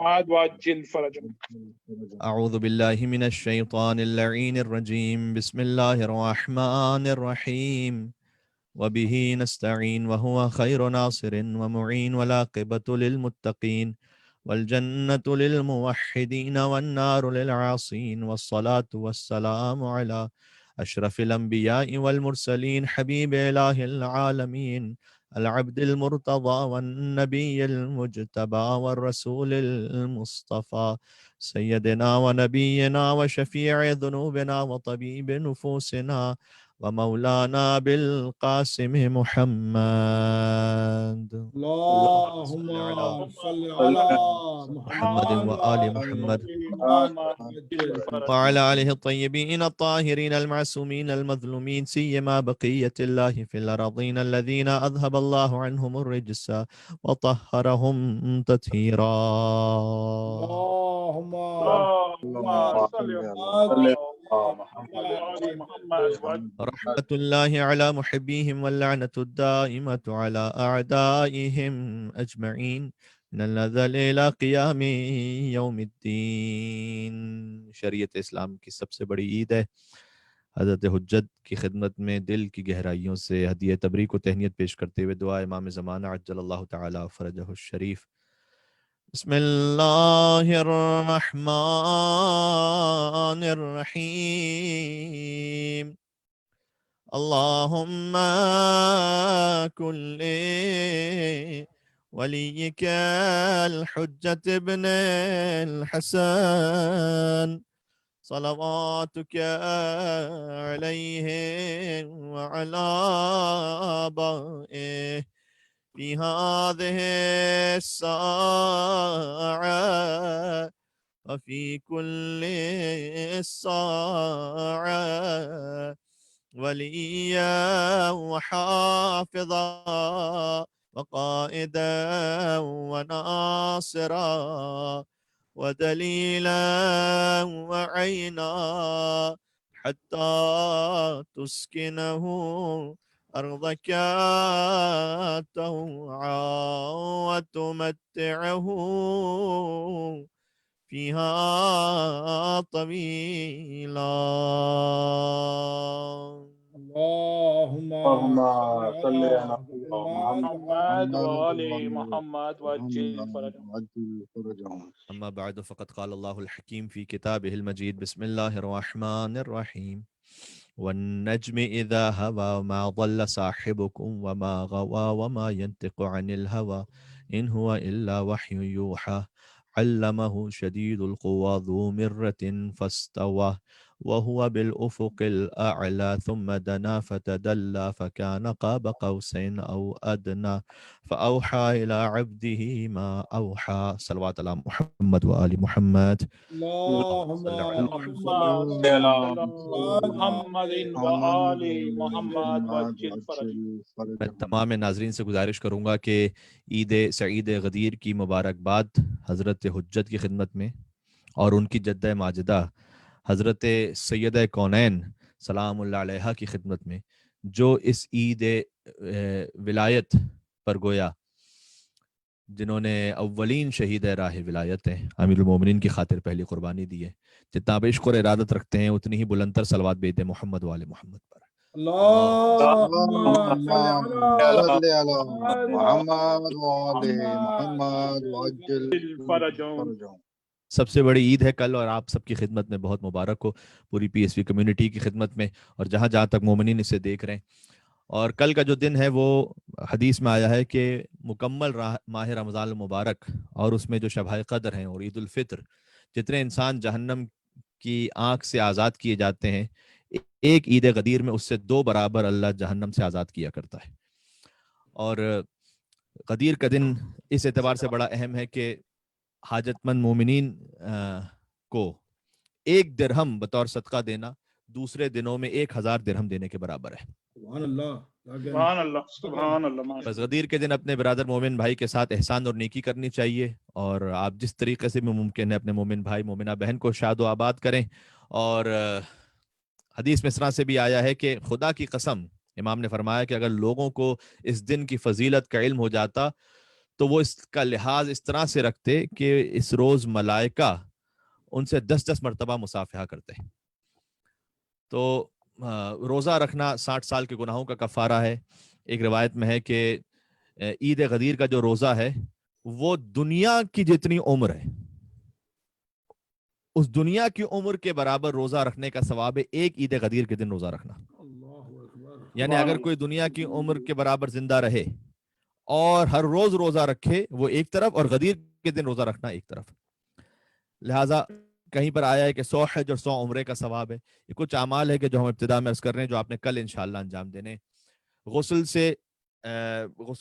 وعجل فرجهم. أعوذ بالله من الشيطان اللعين الرجيم. بسم الله الرحمن الرحيم. وبه نستعين وهو خير ناصر ومعين والعاقبة للمتقين والجنة للموحدين والنار للعاصين والصلاة والسلام على أشرف الأنبياء والمرسلين حبيب إله العالمين العبد المرتضى والنبي المجتبى والرسول المصطفى سيدنا ونبينا وشفيع ذنوبنا وطبيب نفوسنا ومولانا بالقاسم محمد. اللهم صل على محمد وآل محمد وعلى آله الطيبين الطاهرين المعصومين المظلومين سيما بقية الله في الأراضين الذين أذهب الله عنهم الرجس وطهرهم تطهيرا. اللهم صل على محمد رحمة الله على محبيهم واللعنة الدائمة على أعدائهم أجمعين من الأزل إلى قیام یوم الدین. شریعت اسلام کی سب سے بڑی عید ہے. حضرت حجت کی خدمت میں دل کی گہرائیوں سے ہدیہ تبریک و تہنیت پیش کرتے ہوئے دعا امام زمانہ عجل اللہ تعالی فرجہ الشریف. بسم اللہ الرحمن الرحیم. اللهم كن وليك الحجة ابن الحسن صلواتك عليه وعلى آبائه في هذه الساعة وفي كل الساعة وليا وحافظا وقائدا وناصرا ودليلا وعينا حتى تسكنه أرضك طوعا وتمتعه فيها طويلا. اللهم صل على محمد وآل محمد وعجل فرجهم. أما بعد فقد قال الله الحكيم في كتابه المجيد. بسم الله الرحمن الرحيم. والنجم إذا هوى ما ضل صاحبكم وما غوى وما ينطق عن الهوى إن هو إلا وحي يوحى علمه شديد القوى ذو مرة فاستوى وهو بالأفق الأعلى ثم دنا فتدلى فكان قاب قوسين أو أدنى فأوحى إلى عبده ما أوحى. صلوات على محمد وآل محمد. اللهم صل على محمد وآل محمد وعجل فرجهم. میں تمام ناظرین سے گزارش کروں گا کہ عید سعید غدیر کی مبارکباد حضرت حجت کی خدمت میں اور ان کی جدہ ماجدہ حضرت سیدہ کونین سلام اللہ علیہا کی خدمت میں جو اس عید ولایت پر گویا جنہوں نے اولین شہید راہ ولایت ہیں امیر المومنین کی خاطر پہلی قربانی دی ہے. جتنا آپ عشق اور ارادت رکھتے ہیں اتنی ہی بلندتر صلوات بھیجتے ہیں محمد وآل محمد پر. اللهم صل على محمد وآل محمد وعجل فرجهم. سب سے بڑی عید ہے کل اور آپ سب کی خدمت میں بہت مبارک ہو، پوری پی ایس وی کمیونٹی کی خدمت میں اور جہاں جہاں تک مومنین اسے دیکھ رہے ہیں. اور کل کا جو دن ہے وہ حدیث میں آیا ہے کہ مکمل ماہ رمضان المبارک اور اس میں جو شبہ قدر ہیں اور عید الفطر جتنے انسان جہنم کی آنکھ سے آزاد کیے جاتے ہیں ایک عید غدیر میں اس سے 2 برابر اللہ جہنم سے آزاد کیا کرتا ہے. اور غدیر کا دن اس اعتبار سے بڑا اہم ہے کہ حاجت مند مومنین کو 1 درہم بطور صدقہ دینا دوسرے دنوں میں 1000 درہم دینے کے برابر ہے. سبحان اللہ سبحان اللہ سبحان اللہ. بس غدیر کے دن اپنے برادر مومن بھائی کے ساتھ احسان اور نیکی کرنی چاہیے اور آپ جس طریقے سے بھی ممکن ہے اپنے مومن بھائی مومنہ بہن کو شاد و آباد کریں. اور حدیث میں اس طرح سے بھی آیا ہے کہ خدا کی قسم امام نے فرمایا کہ اگر لوگوں کو اس دن کی فضیلت کا علم ہو جاتا تو وہ اس کا لحاظ اس طرح سے رکھتے کہ اس روز ملائکہ ان سے 10 مرتبہ مصافحہ کرتے ہیں. تو روزہ رکھنا 60 سال کے گناہوں کا کفارہ ہے. ایک روایت میں ہے کہ عید غدیر کا جو روزہ ہے وہ دنیا کی جتنی عمر ہے اس دنیا کی عمر کے برابر روزہ رکھنے کا ثواب ہے ایک عید غدیر کے دن روزہ رکھنا. یعنی اگر کوئی دنیا کی عمر کے برابر زندہ رہے اور ہر روز روزہ رکھے وہ ایک طرف اور غدیر کے دن روزہ رکھنا ایک طرف. لہٰذا کہیں پر آیا ہے کہ 100 حج اور 100 عمرے کا ثواب ہے. یہ کچھ اعمال ہے کہ جو ہم ابتدا میں عرض کر رہے ہیں جو آپ نے کل انشاءاللہ انجام دینے. غسل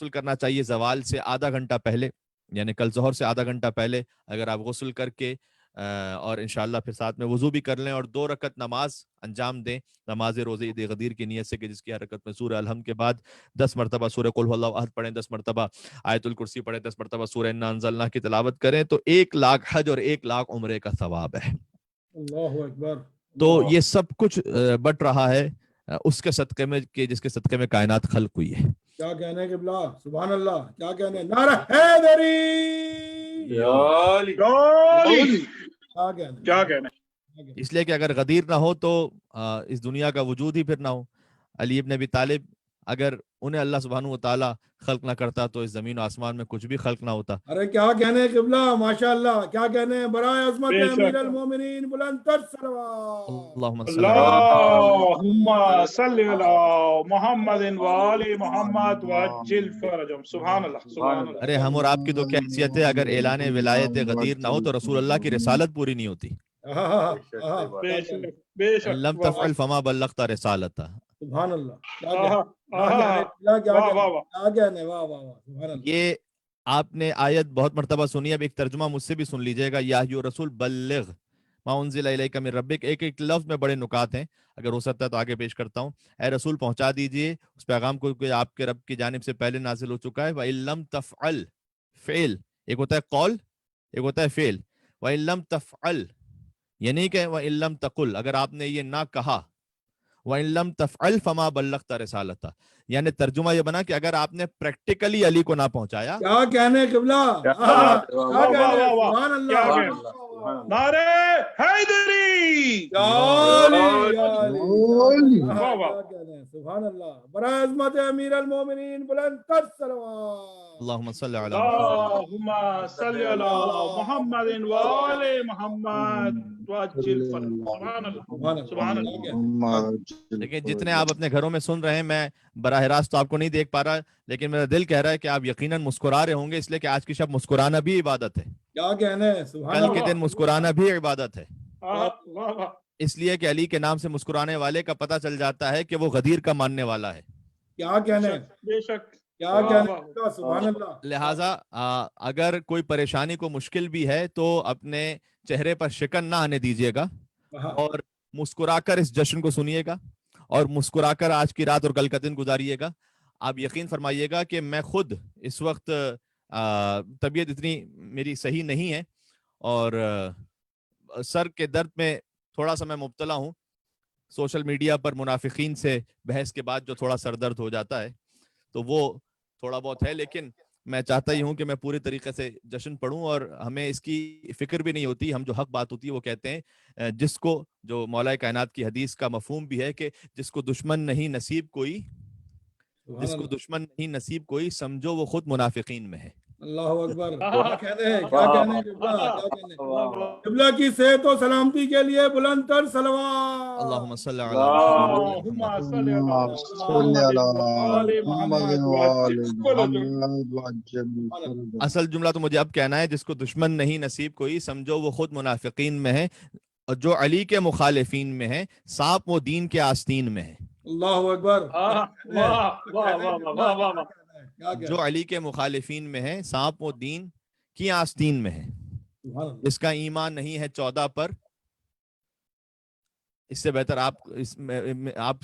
کرنا چاہیے زوال سے آدھا گھنٹہ پہلے, یعنی کل ظہر سے آدھا گھنٹہ پہلے اگر آپ غسل کر کے اور انشاءاللہ پھر ساتھ میں وضو بھی کر لیں اور 2 رکعت نماز انجام دیں, نماز روزہ عید غدیر کی نیت سے کہ جس کی حرکت میں سورہ الحمد کے بعد 10 مرتبہ سورہ قل هو اللہ احد پڑھیں, 10 مرتبہ آیت الکرسی پڑھیں, 10 مرتبہ سورہ انا انزلنا کی تلاوت کریں تو 1,00,000 حج اور 1,00,000 عمرے کا ثواب ہے. اللہ اکبر. تو یہ سب کچھ بٹ رہا ہے اس کے صدقے میں کہ جس کے صدقے میں کائنات خلق ہوئی ہے. کیا کہنے قبلہ, سبحان اللہ, کیا کہنے, نعرہ حیدری, کیا کہنے. اس لیے کہ اگر غدیر نہ ہو تو اس دنیا کا وجود ہی پھر نہ ہو. علی ابن ابی طالب اگر انہیں اللہ سبحانہ و تعالیٰ خلق نہ کرتا تو اس زمین و آسمان میں کچھ بھی خلق نہ ہوتا. ارے کیا کہنے قبلہ, ماشاءاللہ, کیا کہنے, برائے عظمت امیر المومنین بلند تر صلوات. اللہم صلی اللہ اللہم صلی علی محمد وآل محمد وعجل فرجهم. سبحان اللہ, سبحان اللہ. ارے ہم اور آپ کی تو کیا حیثیت ہے, اگر اعلان ولایت غدیر نہ ہو تو رسول اللہ کی رسالت پوری نہیں ہوتی. بے شک لم تفعل فما بلغت رسالتہ. سبحان اللہ. یہ آپ نے آیت بہت مرتبہ سنی, اب ایک ترجمہ مجھ سے بھی سن لیجئے گا. یا ایھا رسول بلغ ما انزل الیک من ربک. ایک ایک لفظ میں بڑے نکات ہیں, اگر ہو سکتا ہے تو آگے پیش کرتا ہوں. اے رسول پہنچا دیجئے اس پیغام کو کہ آپ کے رب کی جانب سے پہلے نازل ہو چکا ہے. وَإِن لَمْ تَفْعَلْ, فعل ایک ہوتا ہے قول, ایک ہوتا ہے فعل. وَإِن لَمْ تَفْعَلْ یعنی کہ وَإِن لَمْ تَقُلْ, اگر آپ نے یہ نہ کہا. وَإِن لَمْ تَفْعَلْ فَمَا بَلَّغْتَ رِسَالَتَهُ, یعنی ترجمہ یہ بنا کہ اگر آپ نے پریکٹیکلی علی کو نہ پہنچایا. کیا کہنے قبلہ, سبحان اللہ. نعرہ حیدری, سبحان اللہ, برائے عظمت امیر المومنین بلند تر صلوات. اللہم صلی علی اللہم صلی علی محمد وآل محمد وعجل فرجهم. سبحان اللہ, سبحان اللہ. لیکن جتنے آپ اپنے گھروں میں سن رہے ہیں, میں براہ راست تو آپ کو نہیں دیکھ پا رہا, لیکن میرا دل کہہ رہا ہے کہ آپ یقیناً مسکرا رہے ہوں گے, اس لیے کہ آج کی شب مسکرانا بھی عبادت ہے. کیا کہنے, کل کے دن مسکرانا بھی عبادت ہے. واہ واہ. اس لیے کہ علی کے نام سے مسکرانے والے کا پتہ چل جاتا ہے کہ وہ غدیر کا ماننے والا ہے. کیا کہنے, بے شک, کیا کہنے, سبحان اللہ. لہٰذا اگر کوئی پریشانی کو مشکل بھی ہے تو اپنے چہرے پر شکن نہ آنے دیجیے گا اور مسکرا کر اس جشن کو سنیے گا اور مسکرا کر آج کی رات اور کل کا دن گزاریے گا. آپ یقین فرمائیے گا کہ میں خود اس وقت طبیعت اتنی میری صحیح نہیں ہے اور سر کے درد میں تھوڑا سا میں مبتلا ہوں. سوشل میڈیا پر منافقین سے بحث کے بعد جو تھوڑا سر درد ہو جاتا ہے تو وہ تھوڑا بہت ہے, لیکن میں چاہتا ہی ہوں کہ میں پوری طریقے سے جشن پڑھوں اور ہمیں اس کی فکر بھی نہیں ہوتی. ہم جو حق بات ہوتی ہے وہ کہتے ہیں, جس کو جو مولا کائنات کی حدیث کا مفہوم بھی ہے کہ جس کو دشمن نہیں نصیب کوئی, جس کو دشمن نہیں نصیب کوئی سمجھو وہ خود منافقین میں ہے. اللہ اکبر. کیا کہنے قبلہ کی صحت و سلامتی کے لیے بلند تر صلوات. اللہم صلی علی. اصل جملہ تو مجھے اب کہنا ہے, جس کو دشمن نہیں نصیب کوئی سمجھو وہ خود منافقین میں ہے, اور جو علی کے مخالفین میں ہے سانپ وہ دین کے آستین میں ہے. اللہ اکبر. جو علی کے مخالفین میں ہے سانپ وہ دین کی آستین میں ہے. اس کا ایمان نہیں ہے 14 پر. اس سے بہتر آپ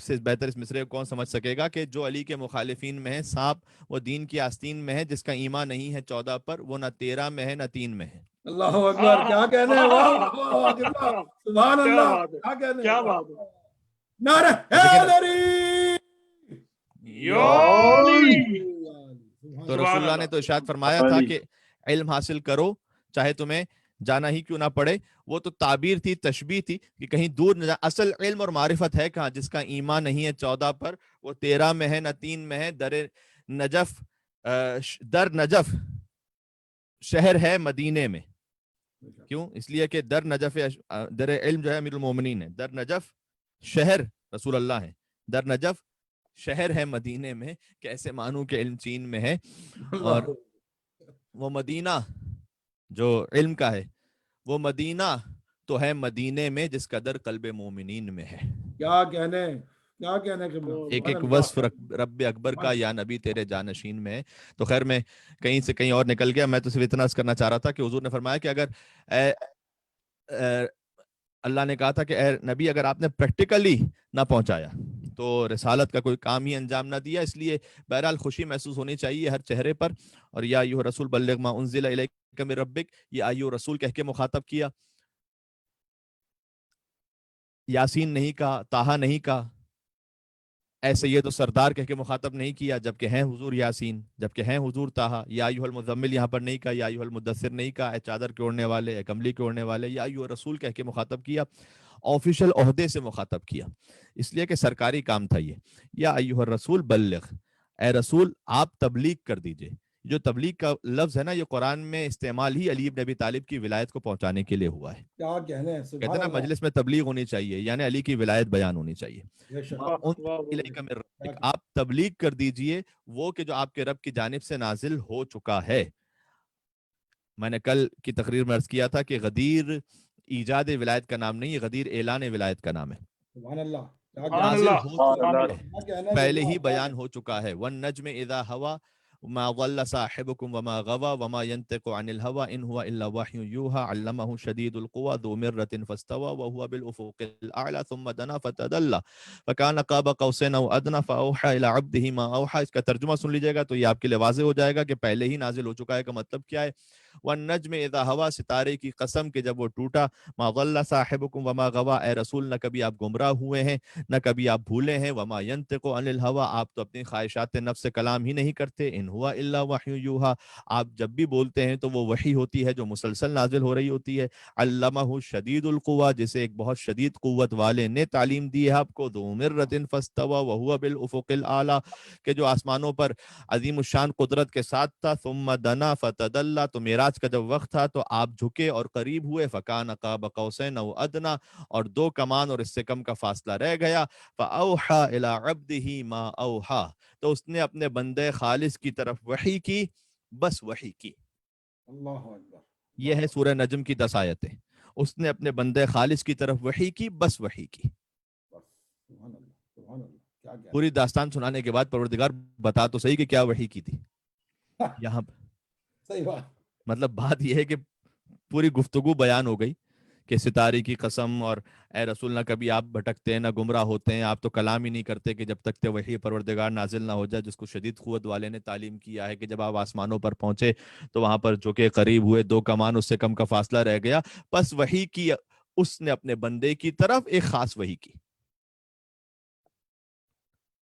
سے بہتر اس مصرے کو کون سمجھ سکے گا کہ جو علی کے مخالفین میں ہے سانپ وہ دین کی آستین میں ہے, جس کا ایمان نہیں ہے 14 پر, وہ نہ 13 میں ہے نہ 3 میں ہے. اللہ اکبر. کیا کہنے, سبحان اللہ. کیا کہنے, کیا بات ہے. نعرہ حیدری. تو رسول اللہ نے تو ارشاد فرمایا تھا کہ علم حاصل کرو چاہے تمہیں جانا ہی کیوں نہ پڑے. وہ تو تعبیر تھی، تشبیہ تھی کہ کہیں دور نہ جا. اصل علم اور معرفت ہے کہاں؟ جس کا ایمان نہیں ہے 14 پر، وہ 13 میں ہے نہ 3 میں ہے. در نجف شہر ہے مدینے میں. کیوں؟ اس لیے کہ در نجف در علم جو ہے امیر المومنین ہے، در نجف شہر رسول اللہ ہے، در نجف شہر ہے مدینے میں. کیسے مانوں کہ علم چین میں ہے اور وہ مدینہ جو علم کا ہے وہ مدینہ تو ہے مدینے میں جس کا در قلب مومنین میں ہے. کیا کہنے ایک ایک وصف رب اکبر کا یا نبی تیرے جانشین میں ہے. تو خیر میں کہیں سے کہیں اور نکل گیا. میں تو صرف اتنا کرنا چاہ رہا تھا کہ حضور نے فرمایا کہ اگر اللہ نے کہا تھا کہ اے نبی اگر آپ نے پریکٹیکلی نہ پہنچایا تو رسالت کا کوئی کام ہی انجام نہ دیا. اس لیے بہرحال خوشی محسوس ہونی چاہیے ہر چہرے پر. اور یا ایھا رسول بلغ ما انزل الیک من ربک، یہ ایھا رسول کہہ کے مخاطب کیا. یاسین نہیں کہا، طٰہٰ نہیں کہا، اے سید و سردار کہہ کے مخاطب نہیں کیا جبکہ ہیں حضور یاسین، جبکہ ہیں حضور طٰہٰ. یا ایھا المزمل یہاں پر نہیں کہا، یا ایھا المدثر نہیں کہا، اے چادر کے اوڑھنے والے، اے کمبلی کے اوڑھنے والے. یا ایھا رسول کہہ کے مخاطب کیا، آفیشل عہدے سے مخاطب کیا، اس لیے کہ سرکاری کام تھا یہ. یا ایھا الرسول بلغ، اے رسول آپ تبلیغ کر دیجئے. جو تبلیغ کا لفظ ہے نا یہ قرآن میں استعمال ہی علی بن ابی طالب کی ولایت کو پہنچانے کے لیے ہوا ہے. کیا کہنے، کہتے ہیں نا مجلس میں تبلیغ ہونی چاہیے، یعنی علی کی ولایت بیان ہونی چاہیے. آپ تبلیغ کر دیجئے وہ کہ جو آپ کے رب کی جانب سے نازل ہو چکا ہے. میں نے کل کی تقریر میں عرض کیا تھا کہ غدیر ایجاد ولایت کا نام نہیں، غدیر اعلان ولایت کا نام ہے. سبحان اللہ، نازل ہو چکا ہے، پہلے ہی بیان ہو چکا ہے. والنجم اذا ہوا ما ضل صاحبكم وما غوى وما ينطق عن الهوى ان هو الا وحي يوحى علمه شديد القوى ذو مرة فاستوى وهو بالافق الاعلى ثم دنا فتدلى فكان قاب قوسين او ادنى فاوحى الى عبده ما اوحى. اس کا ترجمہ سن لیجئے گا تو یہ آپ کے لیے واضح ہو جائے گا کہ پہلے ہی نازل ہو چکا ہے کا مطلب کیا ہے. والنجم اذا ہوا، ستارے کی قسم کہ جب وہ ٹوٹا. ما ضل صاحبكم وما غوى، اے رسول نہ کبھی آپ گمراہ ہوئے ہیں نہ کبھی آپ بھولے ہیں. وما ينطق عن الهوى، آپ تو اپنی خواہشات نفس سے کلام ہی نہیں کرتے. ان ہوا الا وحی یوحی، آپ جب بھی بولتے ہیں تو وہ وحی ہوتی ہے جو مسلسل نازل ہو رہی ہوتی ہے. علمہ شدید القوی، جسے ایک بہت شدید قوت والے نے تعلیم دی ہے آپ کو. ذو مرۃ فاستوى وهو بالافق الاعلی، کہ جو آسمانوں پر عظیم الشان قدرت کے ساتھ تھا. ثم دنا فتدلى، تو معراج کا جب وقت تھا تو آپ جھکے اور قریب ہوئے. فکان قاب قوسین او ادنی، اور 2 کمان اور اس سے کم کا فاصلہ رہ گیا. فاوحى الى عبده ما اوحى، تو اس نے اپنے بندے خالص کی طرف وحی کی، بس وحی کی. اللہ اکبر. یہ ہے سورہ نجم کی 10 آیتیں. اس نے اپنے بندے خالص کی طرف وحی کی، بس وحی کی. سبحان اللہ، سبحان اللہ. کیا کیا پوری داستان سنانے کے بعد پروردگار بتا تو صحیح کہ کیا وحی کی تھی. یہاں صحیح بات. مطلب بات یہ ہے کہ پوری گفتگو بیان ہو گئی کہ ستارے کی قسم، اور اے رسول نہ کبھی آپ بھٹکتے ہیں نہ گمراہ ہوتے ہیں. آپ تو کلام ہی نہیں کرتے کہ جب تک تے وحی پروردگار نازل نہ ہو جائے، جس کو شدید قوت والے نے تعلیم کیا ہے کہ جب آپ آسمانوں پر پہنچے تو وہاں پر جو کہ قریب ہوئے 2 کمان اس سے کم کا فاصلہ رہ گیا. بس وحی کی اس نے اپنے بندے کی طرف ایک خاص وحی کی.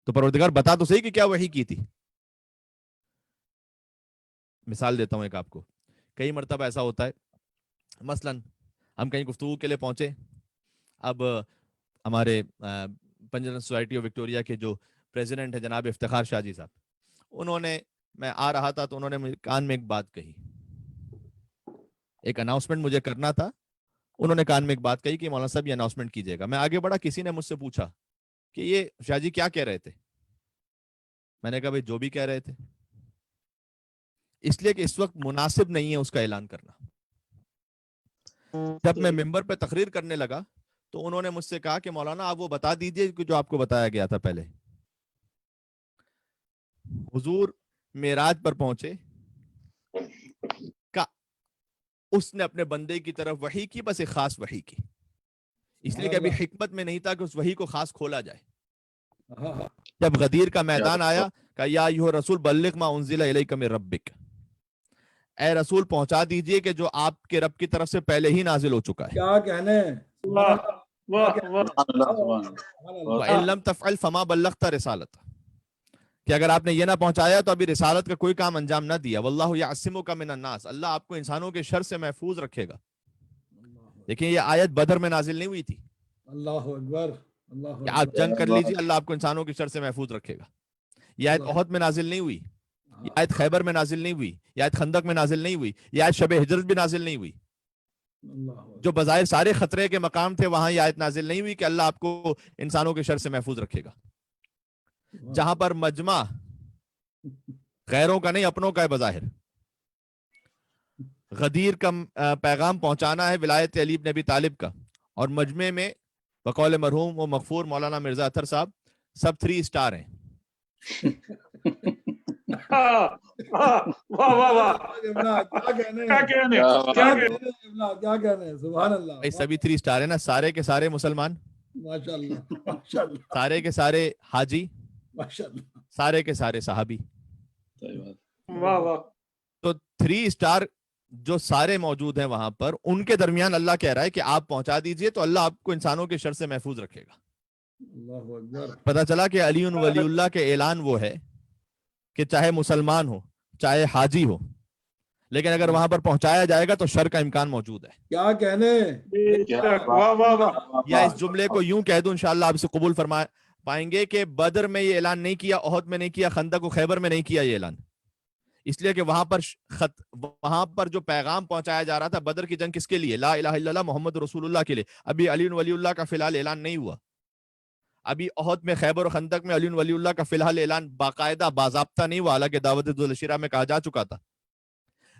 تو پروردگار بتا تو صحیح کہ کیا وحی کی تھی. مثال دیتا ہوں ایک آپ کو. کئی مرتبہ ایسا ہوتا ہے، مثلا ہم کہیں گفتگو کے لیے پہنچے. اب ہمارے پنجرن سوسائٹی آف وکٹوریا کے جو پریزیڈنٹ ہیں جناب افتخار شاہ جی صاحب، انہوں نے، میں آ رہا تھا تو انہوں نے میرے کان میں ایک بات کہی. ایک اناؤنسمنٹ مجھے کرنا تھا. انہوں نے کان میں ایک بات کہی کہ مولانا صاحب یہ اناؤنسمنٹ کیجیے گا. میں آگے بڑھا، کسی نے مجھ سے پوچھا کہ یہ شاہ جی کیا کہہ رہے تھے. میں نے کہا بھائی جو بھی کہہ رہے تھے، اس لیے کہ اس وقت مناسب نہیں ہے اس کا اعلان کرنا. جب میں ممبر پہ تقریر کرنے لگا تو انہوں نے مجھ سے کہا کہ مولانا آپ وہ بتا دیجئے کہ جو آپ کو بتایا گیا تھا پہلے. حضور معراج پر پہنچے، اس نے اپنے بندے کی طرف وحی کی، بس ایک خاص وحی کی. اس لیے کہ ابھی حکمت میں نہیں تھا کہ اس وحی کو خاص کھولا جائے. جب غدیر کا میدان آیا کہ یا ایھا رسول بلغ ما انزل الیک من ربک، اے رسول پہنچا دیجئے کہ جو آپ کے رب کی طرف سے پہلے ہی نازل ہو چکا ہے. کیا کہنے. وَإِن لَمْ تَفْعَلْ فَمَا بَلَّغْتَ رِسَالَتَهُ، کہ اگر آپ نے یہ نہ پہنچایا تو ابھی رسالت کا کوئی کام انجام نہ دیا. واللہ یعصمک من الناس، اللہ آپ کو انسانوں کے شر سے محفوظ رکھے گا. دیکھیں یہ آیت بدر میں نازل نہیں ہوئی تھی اللہ اکبر، اللہ کہ آپ اکبر، جنگ کر لیجیے اللہ آپ کو انسانوں کے شر سے محفوظ رکھے گا. یہ آیت احد میں نازل نہیں ہوئی، یہ آیت خیبر میں نازل نہیں ہوئی، یہ آیت خندق میں نازل نہیں ہوئی، یہ آیت شب ہجرت بھی نازل نہیں ہوئی. جو بظاہر سارے خطرے کے مقام تھے وہاں یہ آیت نازل نہیں ہوئی کہ اللہ آپ کو انسانوں کے شر سے محفوظ رکھے گا. جہاں پر مجمع غیروں کا نہیں اپنوں کا ہے بظاہر. غدیر کا پیغام پہنچانا ہے ولایت علی بن ابی طالب کا، اور مجمع میں بقول مرحوم و مغفور مولانا مرزا اطہر صاحب سب 3 اسٹار ہیں. واہ واہ واہ، کیا کہنے، کیا کہنے، سبحان اللہ. بھائی سبھی 3 اسٹار ہیں نا، سارے کے سارے مسلمان، ماشاء اللہ، ماشاء اللہ، سارے کے سارے حاجی، ماشاء اللہ. سارے کے سارے صحابی. واہ واہ. تو 3 اسٹار جو سارے موجود ہیں وہاں پر، ان کے درمیان اللہ کہہ رہا ہے کہ آپ پہنچا دیجئے تو اللہ آپ کو انسانوں کے شر سے محفوظ رکھے گا. اللہ اکبر. پتہ چلا کہ علی ولی اللہ کے اعلان وہ ہے کہ چاہے مسلمان ہو چاہے حاجی ہو، لیکن اگر وہاں پر پہنچایا جائے گا تو شر کا امکان موجود ہے. کیا کہنے. واہ واہ واہ. یا اس جملے کو یوں کہہ دوں انشاءاللہ آپ اسے قبول فرما پائیں گے کہ بدر میں یہ اعلان نہیں کیا، احد میں نہیں کیا، خندق و خیبر میں نہیں کیا یہ اعلان، اس لیے کہ وہاں پر جو پیغام پہنچایا جا رہا تھا بدر کی جنگ کس کے لیے؟ لا الہ الا اللہ محمد رسول اللہ کے لیے. ابھی علی ولی اللہ کا فی الحال اعلان نہیں ہوا. ابھی احد میں، خیبر و خندق میں علی ولی اللہ کا فی الحال اعلان باقاعدہ باضابطہ نہیں ہوا، حالانکہ دعوت ذوالشیرہ میں کہا جا چکا تھا.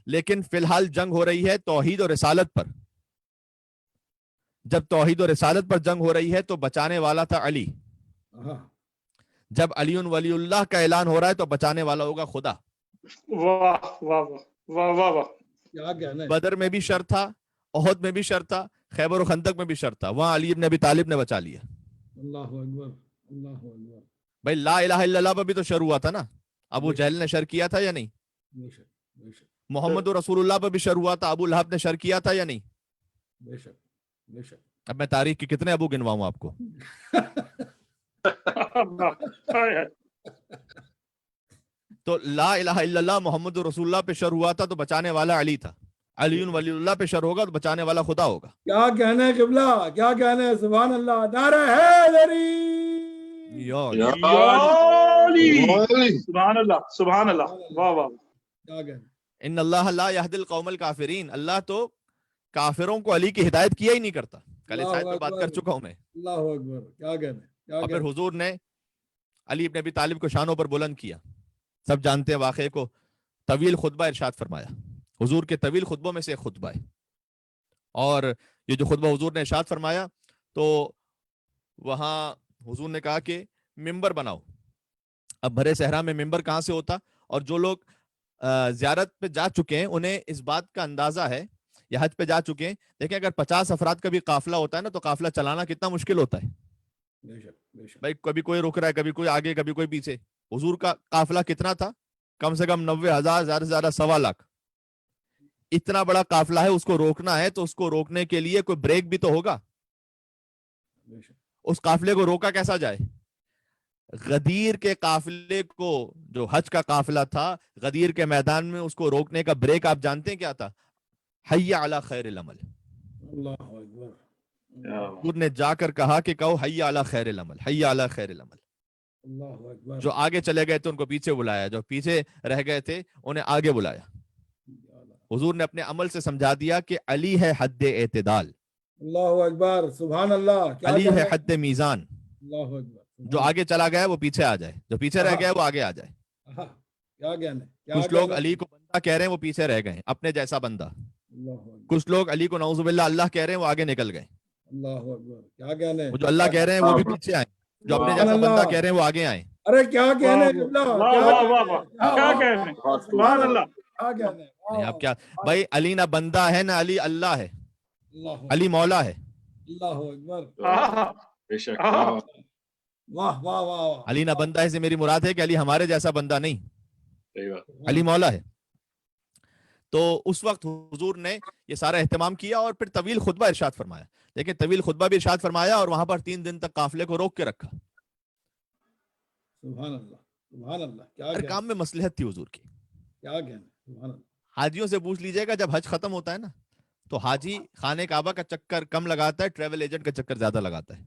لیکن فی الحال جنگ ہو رہی ہے توحید اور رسالت پر. جب توحید اور رسالت پر جنگ ہو رہی ہے تو بچانے والا تھا علی. جب علی ولی اللہ کا اعلان ہو رہا ہے تو بچانے والا ہوگا خدا. واہ واہ واہ واہ واہ. کیا کہنے. بدر میں بھی شر تھا، احد میں بھی شر تھا، خیبر و خندق میں بھی شر تھا، وہاں علی بن ابی طالب نے بچا لیا. اللہ اکبر، اللہ اکبر. بھائی لا الہ الا اللہ پر بھی تو شر ہوا تھا نا. ابو جہل نے شر کیا تھا یا نہیں؟ بے شک، بے شک، محمد رسول اللہ پر بھی شر ہوا تھا، ابو لہب نے شر کیا تھا یا نہیں؟ بے شک، بے شک. اب میں تاریخ کے کتنے ابو گنواؤں آپ کو. تو لا الہ الا اللہ محمد رسول اللہ پہ شر ہوا تھا تو بچانے والا علی تھا. علی ولی اللہ پہ شر ہوگا تو بچانے والا خدا ہوگا. کیا کہنے قبلہ، کیا کہنے. سبحان اللہ. نعرہ حیدری. سبحان اللہ، سبحان اللہ. واہ واہ. کیا کہنے. ان اللہ لا یہدی القوم الکافرین، اللہ تو کافروں کو علی کی ہدایت کیا ہی نہیں کرتا. کل اس آیت پہ بات کر چکا ہوں میں. اللہ اکبر. کیا کہنے. اور پھر حضور نے علی ابن ابی طالب کو شانوں پر بلند کیا. سب جانتے ہیں واقعے کو. طویل خطبہ ارشاد فرمایا، حضور کے طویل خطبوں میں سے ایک خطبہ ہے. اور یہ جو خطبہ حضور نے ارشاد فرمایا تو وہاں حضور نے کہا کہ ممبر بناؤ. اب بھرے صحرا میں ممبر کہاں سے ہوتا؟ اور جو لوگ زیارت پہ جا چکے ہیں انہیں اس بات کا اندازہ ہے، یا حج پہ جا چکے ہیں، دیکھیں اگر 50 افراد کا بھی قافلہ ہوتا ہے نا تو قافلہ چلانا کتنا مشکل ہوتا ہے. بھائی کبھی کوئی رک رہا ہے، کبھی کوئی آگے، کبھی کوئی پیچھے. حضور کا قافلہ کتنا تھا؟ کم سے کم 90,000، زیادہ سے زیادہ 1.25 لاکھ. اتنا بڑا قافلہ ہے، اس کو روکنا ہے تو اس کو روکنے کے لیے کوئی بریک بھی تو ہوگا. اس قافلے کو روکا کیسا جائے؟ غدیر کے قافلے کو، جو حج کا قافلہ تھا، غدیر کے میدان میں اس کو روکنے کا بریک آپ جانتے ہیں کیا تھا؟ حی علی خیر العمل. اللہ اکبر. حضور نے جا کر کہا کہ کہو حی علی خیر العمل، حی علی خیر العمل. اللہ اکبر. جو آگے چلے گئے تھے ان کو پیچھے بلایا، جو پیچھے رہ گئے تھے انہیں آگے بلایا. حضور نے اپنے عمل سے سمجھا دیا کہ علی ہے حد اعتدال. اللہ اکبر. سبحان اللہ. علی ہے حد میزان. اللہ اکبر. جو آگے چلا گیا وہ پیچھے آ جائے، جو پیچھے رہ گیا وہ آگے آ جائے. کیا کہنے. کچھ لوگ علی کو بندہ کہہ رہے ہیں وہ پیچھے رہ گئے، اپنے جیسا بندہ. کچھ لوگ علی کو نعوذ باللہ اللہ کہہ رہے ہیں وہ آگے نکل گئے. اللہ اکبر. کیا کہنے. وہ جو اللہ کہہ رہے ہیں وہ بھی پیچھے آئے، جو اپنے جیسا بندہ کہہ رہے ہیں وہ آگے آئے. ارے کیا کہنے. کیا کہنے. سبحان اللہ. کیا کہنے. آپ کیا بھائی، علی نہ بندہ ہے نہ علی اللہ ہے، علی مولا ہے. اللہ اکبر. بے شک. واہ واہ واہ. علی نہ بندہ ہے سے میری مراد ہے کہ علی ہمارے جیسا بندہ نہیں، علی مولا ہے. تو اس وقت حضور نے یہ سارا اہتمام کیا اور پھر طویل خطبہ ارشاد فرمایا. لیکن طویل خطبہ بھی ارشاد فرمایا اور وہاں پر 3 دن تک قافلے کو روک کے رکھا. سبحان اللہ. سبحان اللہ کیا ہر کہنا کام میں مصلحت تھی حضور کی. کیا کہنا سبحان اللہ. حاجیوں سے پوچھ لیجئے گا جب حج ختم ہوتا ہے نا تو حاجی خانہ کعبہ کا چکر کم لگاتا ہے, ٹریول ایجنٹ کا چکر زیادہ لگاتا ہے.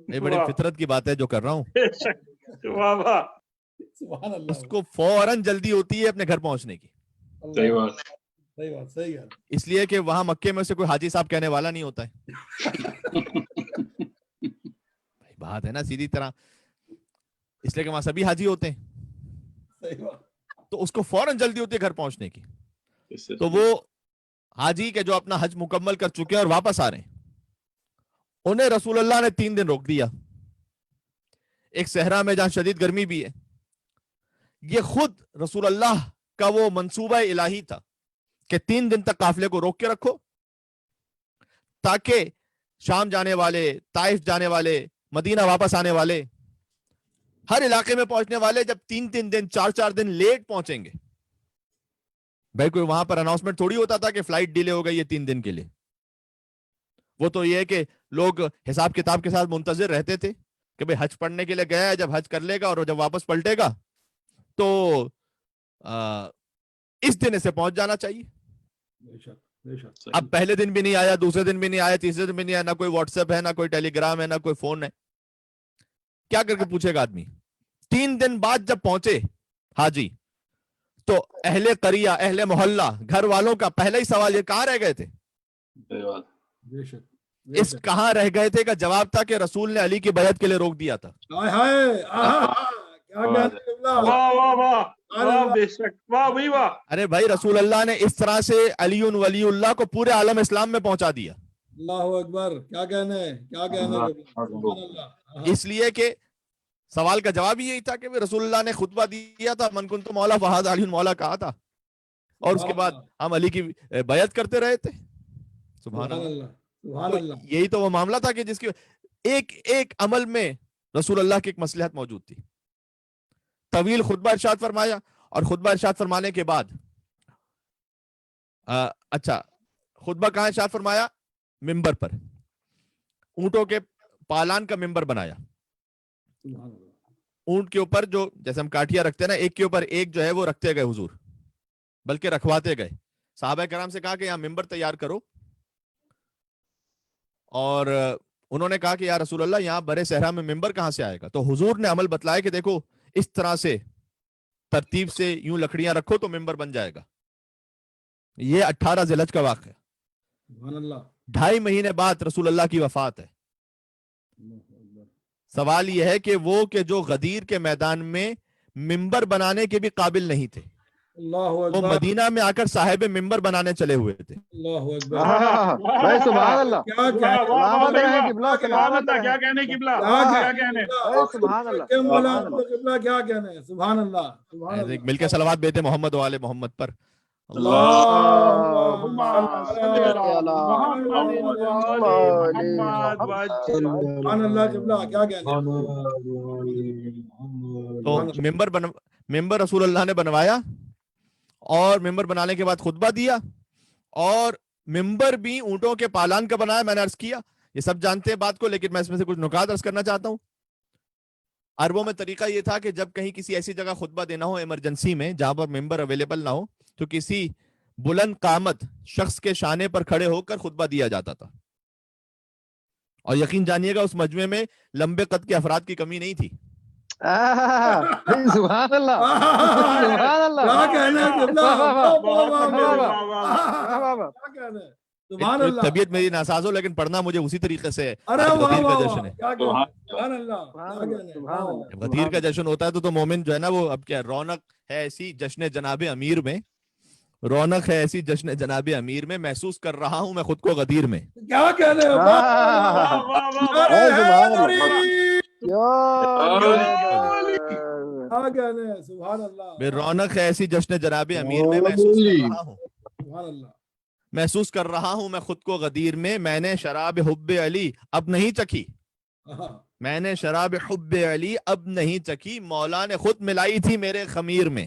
یہ بڑی فطرت کی بات ہے جو کر رہا ہوں. سبحان اللہ. اس کو فوراً جلدی ہوتی ہے اپنے گھر پہنچنے کی, صحیح بات. صحیح بات صحیح ہے. اس لیے کہ وہاں مکے میں سے کوئی حاجی صاحب کہنے والا نہیں ہوتا ہے. بات ہے نا سیدھی طرح, اس لیے کہ وہاں سبھی حاجی ہوتے ہیں, صحیح بات. تو اس کو فوراً جلدی ہوتی ہے گھر پہنچنے کی. تو وہ حاجی کے جو اپنا حج مکمل کر چکے ہیں اور واپس آ رہے ہیں, انہیں رسول اللہ نے 3 دن روک دیا, ایک صحرا میں جہاں شدید گرمی بھی ہے. یہ خود رسول اللہ کا وہ منصوبہ الہی تھا کہ 3 دن تک قافلے کو روک کے رکھو, تاکہ شام جانے والے, طائف جانے والے, مدینہ واپس آنے والے, ہر علاقے میں پہنچنے والے جب 3 دن 4 دن لیٹ پہنچیں گے, بھائی کوئی وہاں پر اناؤنسمنٹ تھوڑی ہوتا تھا کہ فلائٹ ڈیلے ہو گئی ہے 3 دن کے لیے. وہ تو یہ ہے کہ لوگ حساب کتاب کے ساتھ منتظر رہتے تھے کہ بھائی حج پڑھنے کے لیے گیا ہے, جب حج کر لے گا اور جب واپس پلٹے گا تو اس دن اسے پہنچ جانا چاہیے. بے شک بے شک. اب پہلے دن بھی نہیں آیا, دوسرے دن بھی نہیں آیا, تیسرے دن بھی نہیں آیا, نہ کوئی واٹس ایپ ہے, نہ کوئی ٹیلی گرام ہے, نہ کوئی فون ہے. کیا کر کے پوچھے گا آدمی؟ 3 دن بعد جب پہنچے حاجی تو اہل قریہ, اہل محلہ, گھر والوں کا پہلا ہی سوال یہ کہاں رہ گئے تھے. بے شک. اس کہاں رہ گئے تھے کا جواب تھا کہ رسول نے علی کی بیعت کے لیے روک دیا تھا. ہائے ہائے کیا کہنا. واہ واہ واہ واہ بے شک واہ بھائی واہ. ارے بھائی رسول اللہ نے اس طرح سے علی ولی اللہ کو پورے عالم اسلام میں پہنچا دیا. اللہ اکبر. کیا کہنے کیا کہنے. سبحان اللہ. اس لیے کہ سوال کا جواب یہی تھا کہ رسول اللہ نے خطبہ دیا تھا, من کنت مولا فہذا علی مولا کہا تھا, اور اس کے بعد ہم علی کی بیعت کرتے رہے تھے. سبحان اللہ. سبحان اللہ. یہی تو وہ معاملہ تھا کہ جس کی ایک ایک عمل میں رسول اللہ کی ایک مصلحت موجود تھی. طویل خطبہ ارشاد فرمایا, اور خطبہ ارشاد فرمانے کے بعد اچھا خطبہ کہاں ارشاد فرمایا؟ ممبر پر, اونٹوں کے پالان کا ممبر بنایا. اونٹ کے اوپر جو جیسے ہم کاٹھیاں رکھتے ہیں نا, ایک کے اوپر ایک جو ہے وہ رکھتے گئے حضور, بلکہ رکھواتے گئے. صحابہ کرام سے کہا کہ یہاں ممبر تیار کرو, اور انہوں نے کہا کہ یا رسول اللہ یہاں برے صحرا میں ممبر کہاں سے آئے گا؟ تو حضور نے عمل بتلایا کہ دیکھو اس طرح سے ترتیب سے یوں لکڑیاں رکھو تو ممبر بن جائے گا. یہ 18 ذی الحج کا واقعہ. سبحان اللہ. 2.5 مہینے بعد رسول اللہ کی وفات ہے. سوال یہ ہے کہ وہ کہ جو غدیر کے میدان میں ممبر بنانے کے بھی قابل نہیں تھے, اللہ وہ اکبر. مدینہ میں آ کر صاحب ممبر بنانے چلے ہوئے تھے. اللہ اکبر. سبحان اللہ. کیا کیا کہنے قبلہ, کیا کہنے. سبحان اللہ. قبلہ کیا کہنے. سبحان اللہ. سبحان اللہ. مل کے صلوات بیتے محمد و آل محمد پر. سبحان اللہ. قبلہ کیا کہنے. تو ممبر رسول اللہ نے بنوایا, اور ممبر بنانے کے بعد خطبہ دیا, اور ممبر بھی اونٹوں کے پالان کا بنایا. میں نے عرض کیا یہ سب جانتے ہیں بات کو, لیکن میں اس میں سے کچھ نکات عرض کرنا چاہتا ہوں. عربوں میں طریقہ یہ تھا کہ جب کہیں کسی ایسی جگہ خطبہ دینا ہو ایمرجنسی میں جہاں پر ممبر اویلیبل نہ ہو, تو کسی بلند قامت شخص کے شانے پر کھڑے ہو کر خطبہ دیا جاتا تھا. اور یقین جانیے گا اس مجمع میں لمبے قد کے افراد کی کمی نہیں تھی. سبحان اللہ. سبحان اللہ. کیا کہنے. سبحان اللہ. طبیعت میری ناساز ہو لیکن پڑھنا مجھے اسی طریقے سے. ارے غدیر کا جشن ہے. سبحان اللہ. غدیر کا جشن ہوتا ہے تو مومن جو ہے نا وہ اب کیا رونق ہے ایسی جشن جناب امیر میں, رونق ہے ایسی جشن جناب امیر میں, محسوس کر رہا ہوں میں خود کو غدیر میں. کیا کہنے. سبحان اللہ. رونق ہے ایسی جشن جناب امیر میں, محسوس کر رہا ہوں. سبحان اللہ. محسوس کر رہا ہوں میں خود کو غدیر میں, میں نے شراب حب علی اب نہیں چکھی. میں نے شراب حب علی اب نہیں چکھی, مولا نے خود ملائی تھی میرے خمیر میں.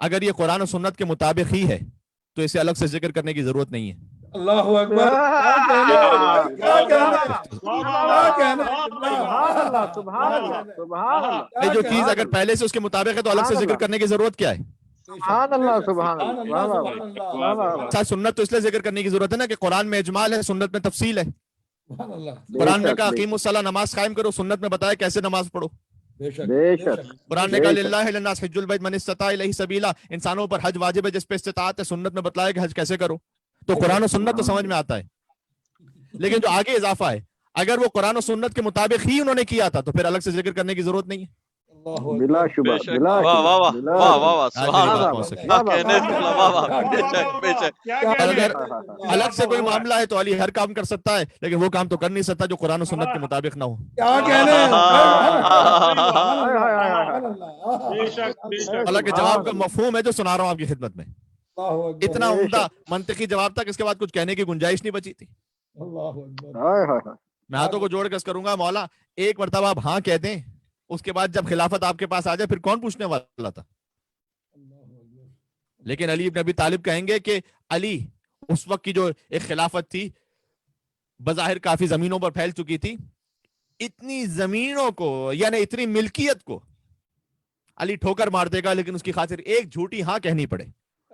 اگر یہ قرآن و سنت کے مطابق ہی ہے تو اسے الگ سے ذکر کرنے کی ضرورت نہیں ہے. اللہ اکبر. کیا کہنا یہ جو چیز اگر پہلے سے اس کے مطابق ہے تو الگ سے ذکر کرنے کی ضرورت کیا ہے؟ سبحان اللہ سبحان اللہ. اچھا سنت تو اس لیے ذکر کرنے کی ضرورت ہے نا کہ قرآن میں اجمال ہے، سنت میں تفصیل ہے. قرآن نے کہا اقیموا الصلاۃ، نماز قائم کرو، سنت میں بتایا کیسے نماز پڑھو. بے شک. قرآن نے کہا للہ للناس حج البیت من استطاع الیہ سبیلا، انسانوں پر حج واجب ہے جس پہ استطاعت ہے. سنت میں بتلایا کہ حج کیسے کرو. تو قرآن و سنت تو سمجھ میں آتا ہے، لیکن جو آگے اضافہ ہے اگر وہ قرآن و سنت کے مطابق ہی انہوں نے کیا تھا تو پھر الگ سے ذکر کرنے کی ضرورت نہیں ہے. بلا شبہ بلا واہ واہ واہ شبہ واہ واہ واہ سبحان آج یہ بات اللہ. پہنچ سکی. کیا کہنے سے بلا، واہ واہ، بے شک بے شک. اور اگر الگ سے کوئی معاملہ ہے تو علی ہر کام کر سکتا ہے، لیکن وہ کام تو کر نہیں سکتا جو قرآن و سنت کے مطابق نہ ہو. کیا کہنے. حالانکہ جواب کا مفہوم ہے جو سنا رہا ہوں آپ کی خدمت میں. اتنا عمدہ منطقی جواب تھا کہ اس کے بعد کچھ کہنے کی گنجائش نہیں بچی تھی. میں ہاتھوں کو جوڑ کے کروں گا مولا ایک مرتبہ آپ ہاں کہہ دیں، اس کے بعد جب خلافت آپ کے پاس آ جائے پھر کون پوچھنے والا تھا. لیکن علی ابن ابی طالب کہیں گے کہ علی اس وقت کی جو ایک خلافت تھی بظاہر کافی زمینوں پر پھیل چکی تھی، اتنی زمینوں کو یعنی اتنی ملکیت کو علی ٹھوکر مار دے گا لیکن اس کی خاطر ایک جھوٹی ہاں کہنی پڑے.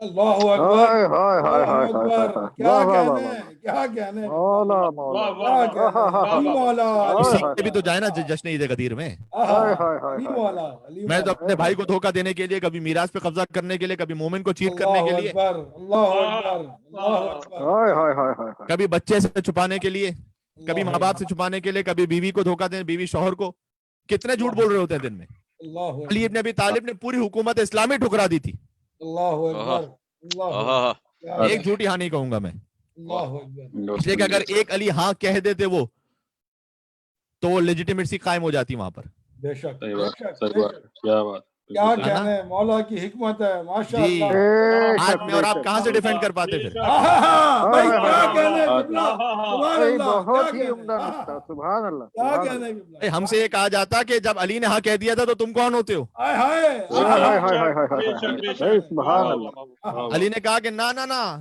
اللہ اکبر. کیا کہنے کیا کہنے. سیکھتے بھی تو جائے نا جشن عید غدیر میں. میں تو اپنے بھائی کو دھوکہ دینے کے لیے، کبھی میراث پہ قبضہ کرنے کے لیے، کبھی مومن کو چیٹ کرنے کے لیے، کبھی بچے سے چھپانے کے لیے، کبھی ماں باپ سے چھپانے کے لیے، کبھی بیوی کو دھوکہ دیں، بیوی شوہر کو. کتنے جھوٹ بول رہے ہوتے ہیں دن میں. علی ابن ابی طالب نے پوری حکومت اسلامی ٹھکرا دی تھی. ایک جھوٹی ہاں نہیں کہوں گا میں، اس لیے کہ اگر ایک علی ہاں کہہ دیتے وہ تو وہ لیجیٹیمیسی قائم ہو جاتی وہاں پر. بے شک کیا بات. کیا کہنے مولا کی حکمت ہے ماشاء جی اللہ. آج میں اور آپ کہاں سے ڈیفینڈ کر پاتے پھر. بھائی کیا کہنے. بہت ہی عمدہ نقطہ. سبحان اللہ. کیا کہنے. ہم سے یہ کہا جاتا کہ جب علی نے ہاں کہہ دیا تھا تو تم کون ہوتے ہو. سبحان اللہ. علی نے کہا کہ نہ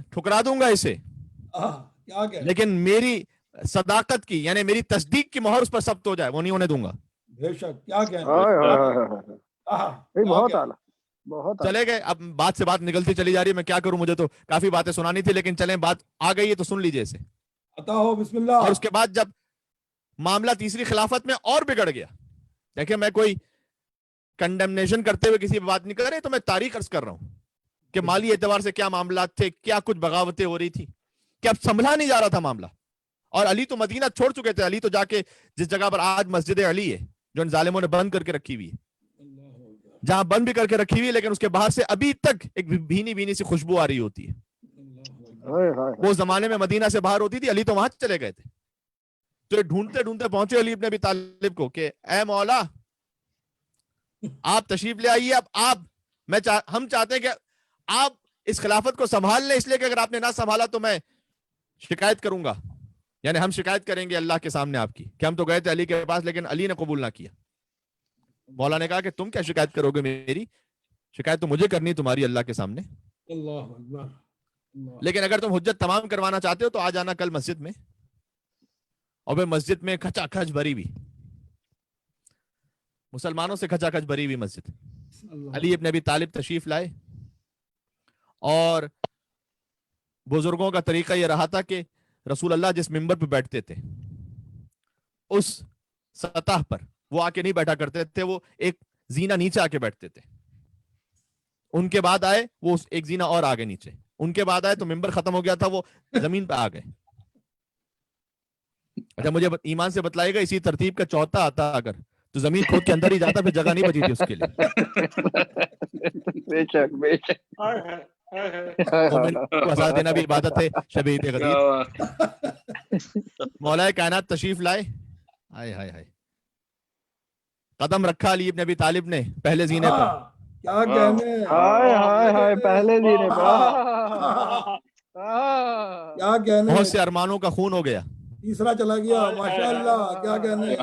ٹھکرا دوں گا اسے، کیا کہنے. لیکن میری صداقت کی یعنی میری تصدیق کی مہر اس پر ثبت ہو جائے وہ نہیں ہونے دوں گا. بے شک کیا کہنے. بہت اعلیٰ بہت. چلے گئے. اب بات سے بات نکلتی چلی جا رہی ہے، میں کیا کروں، مجھے تو کافی باتیں سنانی تھی، لیکن چلیں بات آ گئی ہے تو سن لیجئے اسے. عطا ہو بسم اللہ. اور اس کے بعد جب معاملہ تیسری خلافت میں اور بگڑ گیا، دیکھیں میں کوئی کنڈمنیشن کرتے ہوئے کسی پہ بات نہیں کر رہے، تو میں تاریخ عرض کر رہا ہوں کہ مالی اعتبار سے کیا معاملات تھے، کیا کچھ بغاوتیں ہو رہی تھی کہ اب سنبھلا نہیں جا رہا تھا معاملہ. اور علی تو مدینہ چھوڑ چکے تھے. علی تو جا کے جس جگہ پر آج مسجد علی ہے جو ان ظالموں نے بند کر کے رکھی ہوئی ہے، جہاں بند بھی کر کے رکھی ہوئی ہے لیکن اس کے باہر سے ابھی تک ایک بھینی بھینی سی خوشبو آ رہی ہوتی ہے. وہ زمانے میں مدینہ سے باہر ہوتی تھی، علی تو وہاں چلے گئے تھے. تو یہ ڈھونڈتے ڈھونڈتے پہنچے علی ابن ابی طالب کو کہ اے مولا آپ تشریف لے آئیے. اب ہم چاہتے ہیں کہ آپ اس خلافت کو سنبھال لیں، اس لیے کہ اگر آپ نے نہ سنبھالا تو میں شکایت کروں گا، یعنی ہم شکایت کریں گے اللہ کے سامنے آپ کی کہ ہم تو گئے تھے علی کے پاس لیکن علی نے قبول نہ کیا. مولا نے کہا کہ تم کیا شکایت کرو گے، میری شکایت تو مجھے کرنی تمہاری اللہ کے سامنے. لیکن اگر تم حجت تمام کروانا چاہتے ہو تو آ جانا کل مسجد میں. اور پھر مسجد میں کھچا کھچ بھری ہوئی، مسلمانوں سے کھچا کھچ بھری ہوئی مسجد. علی ابن ابی طالب تشریف لائے اور بزرگوں کا طریقہ یہ رہا تھا کہ رسول اللہ جس ممبر پہ بیٹھتے تھے اس سطح پر وہ آ کے نہیں بیٹھا کرتے تھے، وہ ایک زینہ نیچے آ کے بیٹھتے تھے. ان کے بعد آئے وہ ایک زینہ اور آگے نیچے، ان کے بعد آئے تو ممبر ختم ہو گیا تھا، وہ زمین پہ آ گئے. اچھا مجھے ایمان سے بتلائے گا اسی ترتیب کا چوتھا آتا اگر تو زمین کھود کے اندر ہی جاتا، پھر جگہ نہیں بچی تھی اس کے لیے. بے شک بے شک. وسا دینا بھی عبادت ہے. شبیت غریب مولا کائنات تشریف لائے، ہائے ہائے ہائے قدم رکھا علی ابن ابی طالب نے پہلے زینے پر. کیا کہنے. ہائے ہائے ہائے پہلے زینے پر. کیا کہنے. بہت سے ارمانوں کا خون ہو گیا. تیسرا چلا گیا ماشاءاللہ. کیا کہنے.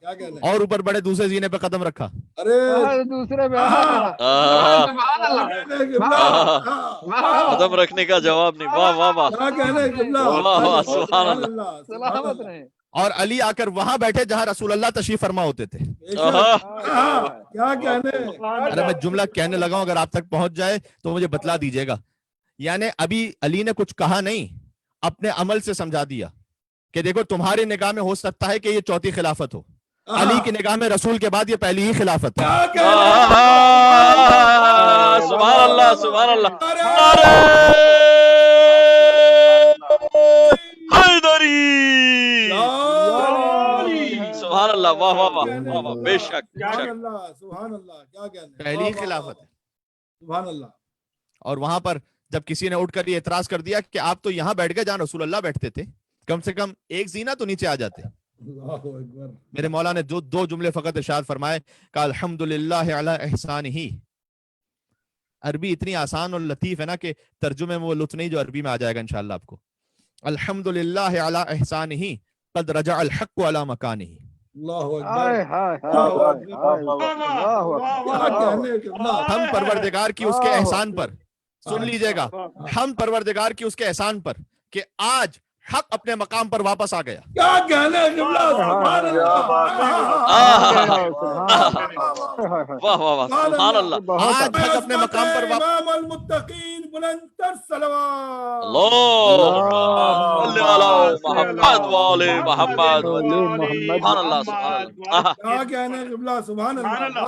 کیا کہنا ہے؟ اور اوپر بڑے دوسرے زینے پہ قدم رکھا. ارے دوسرے میں سبحان اللہ قدم رکھنے کا جواب نہیں. واہ واہ واہ کیا کہنا ہے قبلہ؟ واہ واہ سبحان اللہ. سلامت رہے. اور علی آ کر وہاں بیٹھے جہاں رسول اللہ تشریف فرما ہوتے تھے. کیا کہنے ارے میں جملہ کہنے لگا ہوں, اگر آپ تک پہنچ جائے تو مجھے بتلا دیجیے گا. یعنی ابھی علی نے کچھ کہا نہیں, اپنے عمل سے سمجھا دیا کہ دیکھو تمہاری نگاہ میں ہو سکتا ہے کہ یہ چوتھی خلافت ہو, علی کی نگاہ میں رسول کے بعد یہ پہلی ہی خلافت ہے. سبحان اللہ سبحان اللہ. حیدری سبحان اللہ. واہ واہ واہ واہ. بے شک سبحان اللہ. کیا کہنے پہلی ہی خلافت ہے. سبحان اللہ. اور وہاں پر جب کسی نے اٹھ کر یہ اعتراض کر دیا کہ آپ تو یہاں بیٹھ گئے جہاں رسول اللہ بیٹھتے تھے, کم سے کم ایک زینہ تو نیچے آ جاتے. اللہ اکبر. میرے مولا نے جو دو جملے فقط ارشاد فرمائے کہ الحمدللہ علی احسانہ. عربی اتنی آسان اور لطیف ہے نا کہ ترجمے میں وہ لطف نہیں جو عربی میں آ جائے گا انشاءاللہ آپ کو. الحمدللہ علی احسانہ قد رجع الحق علی مکانہ. ہم پروردگار کی اس کے احسان پر, سن لیجئے گا, ہم پروردگار کی اس کے احسان پر کہ آج حق اپنے مقام پر واپس آ گیا. کیا کہنے سبحان واہ واہ واہ سبحان اللہ. آج حق اپنے مقام پر واپس. امام المتقین بلند تر صلوات. اللہ صلی علی محمد و آل محمد. سبحان اللہ سبحان اللہ. کیا کہنے قبلہ سبحان اللہ.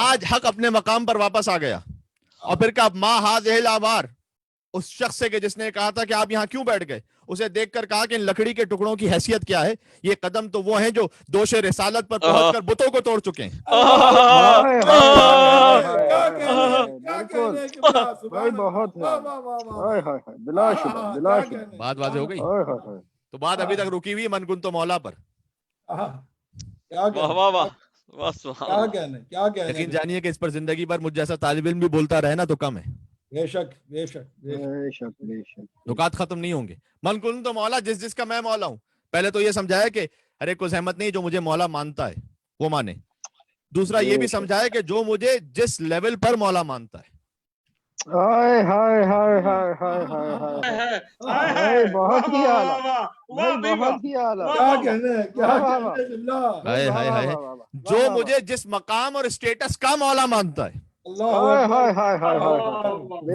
آج حق اپنے مقام پر واپس آ گیا. اور پھر کہا ما ھذہ الآبار, اس شخص سے کہ جس نے کہا تھا کہ آپ یہاں کیوں بیٹھ گئے, اسے دیکھ کر کہا کہ ان لکڑی کے ٹکڑوں کی حیثیت کیا ہے. یہ قدم تو وہ ہیں جو دوش رسالت پر پہنچ کر بتوں کو توڑ چکے ہیں. بات واضح ہو گئی تو بات ابھی تک رکی ہوئی من کنت مولا پر. واہ واہ واہ سبحان اللہ. یقین جانیے کہ اس پر زندگی بھر مجھ جیسا طالب علم بھی بولتا رہے نا تو کم ہے. بے شک بے شک بے شک. نکات ختم نہیں ہوں گے. من کنت مولا, جس کا میں مولا ہوں. پہلے تو یہ سمجھایا کہ ہر ایک کو زحمت نہیں, جو مجھے مولا مانتا ہے وہ مانے. دوسرا یہ بھی سمجھایا کہ جو مجھے جس لیول پر مولا مانتا ہے. بہت ہی اعلیٰ, بہت ہی اعلیٰ. جو مجھے جس مقام اور اسٹیٹس کا مولا مانتا ہے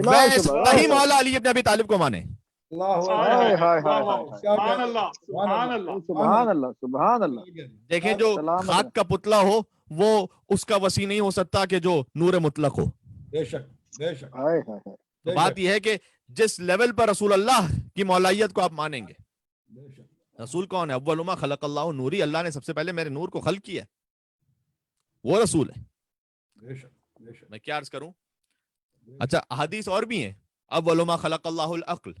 وہی مولا علی ابن ابی طالب کو مانے. دیکھیں جو خاک کا پتلا ہو وہ اس کا وسیع نہیں ہو سکتا کہ جو نور مطلق ہو. بات یہ ہے کہ جس لیول پر رسول اللہ کی مولائیت کو آپ مانیں گے. رسول کون ہے؟ اول ما خلق اللہ نوری, اللہ نے سب سے پہلے میرے نور کو خلق کیا, وہ رسول ہے. میں کیا عرض کروں. اچھا احادیث اور بھی ہیں. اول ما خلق اللہ العقل,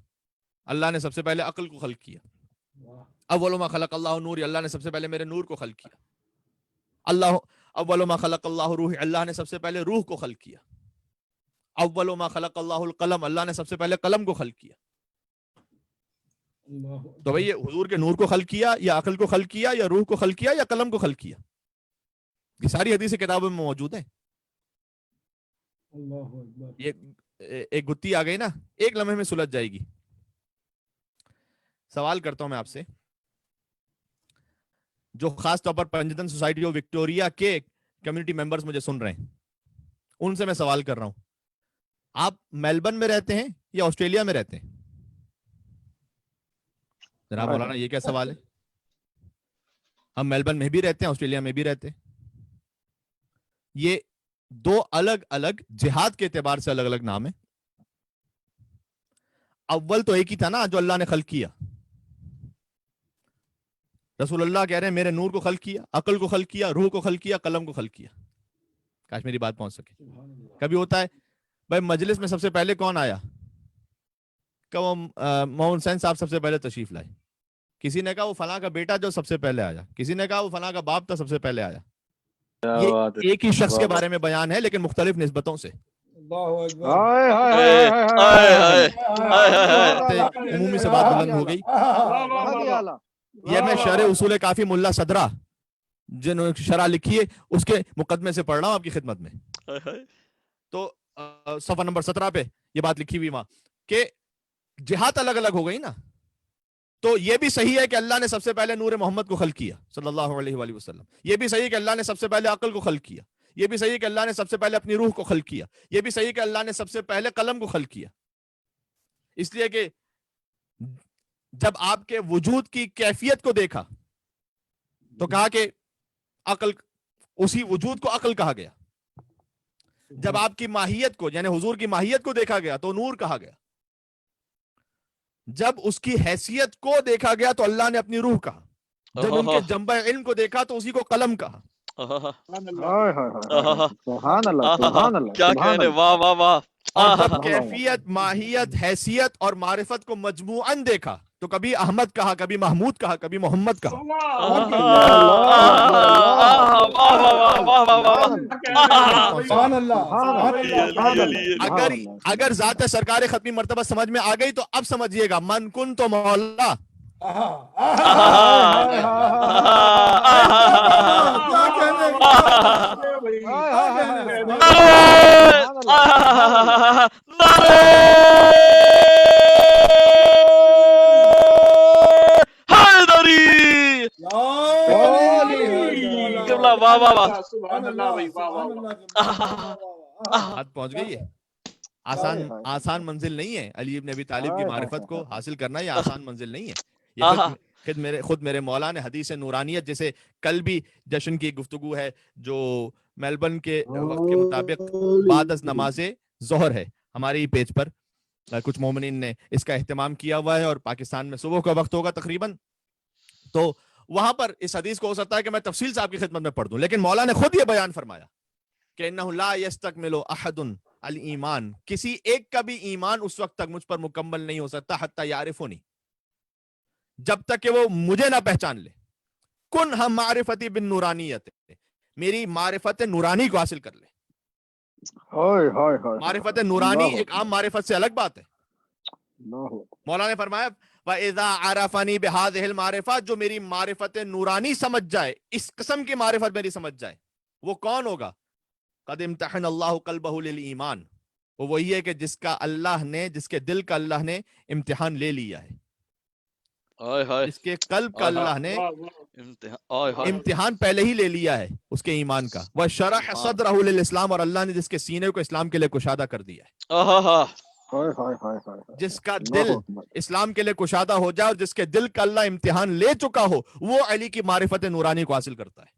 اللہ نے سب سے پہلے عقل کو خلق کیا. اول ما خلق اللہ نوری, اللہ نے سب سے پہلے میرے نور کو خلق کیا. اول ما خلق اللہ روح, اللہ نے سب سے پہلے روح کو خلق کیا. اول ما خلق اللہ القلم, اللہ نے سب سے پہلے قلم کو خلق کیا. تو بھئی حضور کے نور کو خلق کیا یا عقل کو خلق کیا یا روح کو خلق کیا یا قلم کو خلق کیا؟ یہ ساری حدیث کتابوں میں موجود ہیں. یہ ایک گتی آ گئی نا, ایک لمحے میں سلجھ جائے گی. سوال کرتا ہوں میں آپ سے, جو خاص طور پر پنجتن سوسائٹی آف وکٹوریا کے کمیونٹی ممبرز مجھے سن رہے ہیں, ان سے میں سوال کر رہا ہوں, آپ میلبرن میں رہتے ہیں یا آسٹریلیا میں رہتے ہیں؟ جناب مولانا یہ کیا سوال ہے؟ ہم میلبرن میں بھی رہتے ہیں, آسٹریلیا میں بھی رہتے ہیں. یہ دو الگ الگ جہاد کے اعتبار سے الگ الگ نام ہے. اول تو ایک ہی تھا نا جو اللہ نے خلق کیا. رسول اللہ کہہ رہے ہیں میرے نور کو خلق کیا, عقل کو خلق کیا, روح کو خلق کیا, قلم کو خلق کیا. کاش میری بات پہنچ سکے. کبھی ہوتا ہے بھائی مجلس میں سب سے پہلے کون آیا, کہ وہ محمد حسین صاحب سب سے پہلے تشریف لائے. کسی نے کہا وہ فلاں کا بیٹا جو سب سے پہلے آیا, کسی نے کہا وہ فلاں کا باپ تھا سب سے پہلے آیا. یہ ایک ہی شخص کے بارے میں بیان ہے لیکن مختلف نسبتوں سے. عمومی سے بات بلند ہو گئی. یہ میں شرح اصول کافی ملا صدرہ جنہوں نے شرح لکھی ہے اس کے مقدمے سے پڑھ رہا ہوں آپ کی خدمت میں. تو صفحہ نمبر 17 پہ یہ بات لکھی ہوئی وہاں کہ جہات الگ الگ ہو گئی نا. تو یہ بھی صحیح ہے کہ اللہ نے سب سے پہلے نور محمد کو خلق کیا صلی اللہ علیہ وآلہ وسلم. یہ بھی صحیح ہے کہ اللہ نے سب سے پہلے عقل کو خلق کیا. یہ بھی صحیح ہے کہ اللہ نے سب سے پہلے اپنی روح کو خلق کیا. یہ بھی صحیح ہے کہ اللہ نے سب سے پہلے قلم کو خلق کیا. اس لیے کہ جب آپ کے وجود کی کیفیت کو دیکھا تو کہا کہ عقل، اسی وجود کو عقل کہا گیا. جب آپ کی ماہیت کو یعنی حضور کی ماہیت کو دیکھا گیا تو نور کہا گیا. جب اس کی حیثیت کو دیکھا گیا تو اللہ نے اپنی روح کہا. جب ان کے جنبہ علم کو دیکھا تو اسی کو قلم کہا. سبحان اللہ سبحان اللہ کیا کہنے، واہ واہ واہ. اور جب کیفیت، ماہیت، حیثیت اور معرفت کو مجموعاً دیکھا تو کبھی احمد کہا، کبھی محمود کہا، کبھی محمد کہا. سبحان اللہ. اگر ذات سرکار ختمی مرتبہ سمجھ میں آ گئی تو اب سمجھیے گا من کن تو مولا. پہنچ گئی ہے. آسان منزل نہیں ہے علی ابن ابی طالب کی معرفت کو حاصل کرنا. یہ آسان منزل نہیں ہے. یہ خود میرے مولا نے حدیث نورانیت، جیسے کل بھی جشن کی گفتگو ہے جو میلبرن کے وقت کے مطابق بعد از نماز ظہر ہے، ہمارے ہی پیج پر کچھ مومنین نے اس کا اہتمام کیا ہوا ہے، اور پاکستان میں صبح کا وقت ہوگا تقریباً. تو وہاں پر اس حدیث کو ہو سکتا ہے کہ میں تفصیل سے آپ کی خدمت میں پڑھ دوں، لیکن مولا نے خود یہ بیان فرمایا کہ انہ لا یستکمل احد الایمان، کسی ایک کا بھی ایمان اس وقت تک مجھ پر مکمل نہیں ہو سکتا حتی یعرفونی، جب تک کہ وہ مجھے نہ پہچان لے. کن ہم معرفتی بن نورانیت، میری معرفت نورانی کو حاصل کر لے. معرفت نورانی ایک عام معرفت سے الگ بات ہے. مولا نے فرمایا وَإِذَا عَرَفَنِي بِهَذِهِ الْمَعْرِفَةِ، جو میری معرفت نورانی سمجھ جائے، اس قسم کی معرفت میری سمجھ جائے، وہ کون ہوگا؟ قَدْ امْتَحَنَ اللَّهُ قَلْبَهُ لِلْإِيمَانِ، وہ وہی ہے کہ جس کا اللہ نے، جس کے دل کا اللہ نے امتحان لے لیا ہے. اس کے قلب کا اللہ نے امتحان پہلے ہی لے لیا ہے اس کے ایمان کا. وَشَرَحَ صَدْرَهُ لِلْإِسْلَامِ، اور اللہ نے جس کے سینے کو اسلام کے لیے کشادہ کر دیا ہے. جس کا دل اسلام کے لیے کشادہ ہو جائے اور جس کے دل کا اللہ امتحان لے چکا ہو، وہ علی کی معرفت نورانی کو حاصل کرتا ہے.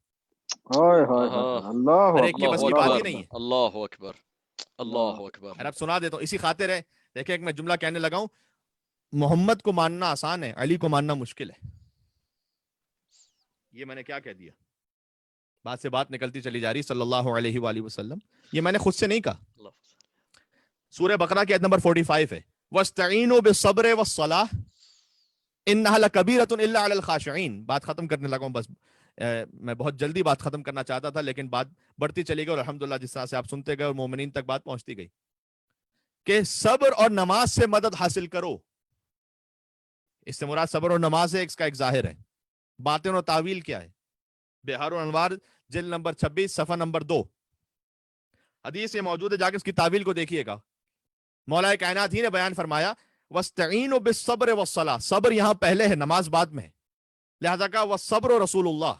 ہر ایک کی بس کی بات ہی نہیں ہے. اللہ اکبر اللہ اکبر. اب سنا دیتا ہوں اسی خاطر ہے. دیکھیں ایک میں جملہ کہنے لگا ہوں، محمد کو ماننا آسان ہے، علی کو ماننا مشکل ہے. یہ میں نے کیا کہہ دیا؟ بات سے بات نکلتی چلی جا رہی. صلی اللہ علیہ وآلہ وسلم، یہ میں نے خود سے نہیں کہا. سورہ بقرہ کی آیت نمبر 45 ہے، وَاسْتَعِينُوا بِالصَّبْرِ وَالصَّلَاةِ إِنَّهَا لَكَبِيرَةٌ إِلَّا عَلَى الْخَاشِعِينَ. بات ختم کرنے لگا ہوں، بس میں بہت جلدی بات ختم کرنا چاہتا تھا، لیکن بات بڑھتی چلی گئی اور الحمدللہ جس طرح سے آپ سنتے گئے اور مومنین تک بات پہنچتی گئی کہ صبر اور نماز سے مدد حاصل کرو. اس سے مراد صبر اور نماز ہے، اس کا ایک ظاہر ہے. باطن اور تعویل کیا ہے؟ بہار الانوار جلد نمبر 26 صفحہ نمبر 2 حدیث یہ موجود ہے، جا کے اس کی تعویل کو دیکھیے گا. مولا کائنات ہی نے بیان فرمایا وَاسْتَعِينُوا بِالصَّبْرِ وَالصَّلَاةِ، صبر یہاں پہلے ہے، نماز بعد میں ہے. لہذا کہا وَالصَّبْرُ رسول اللہ،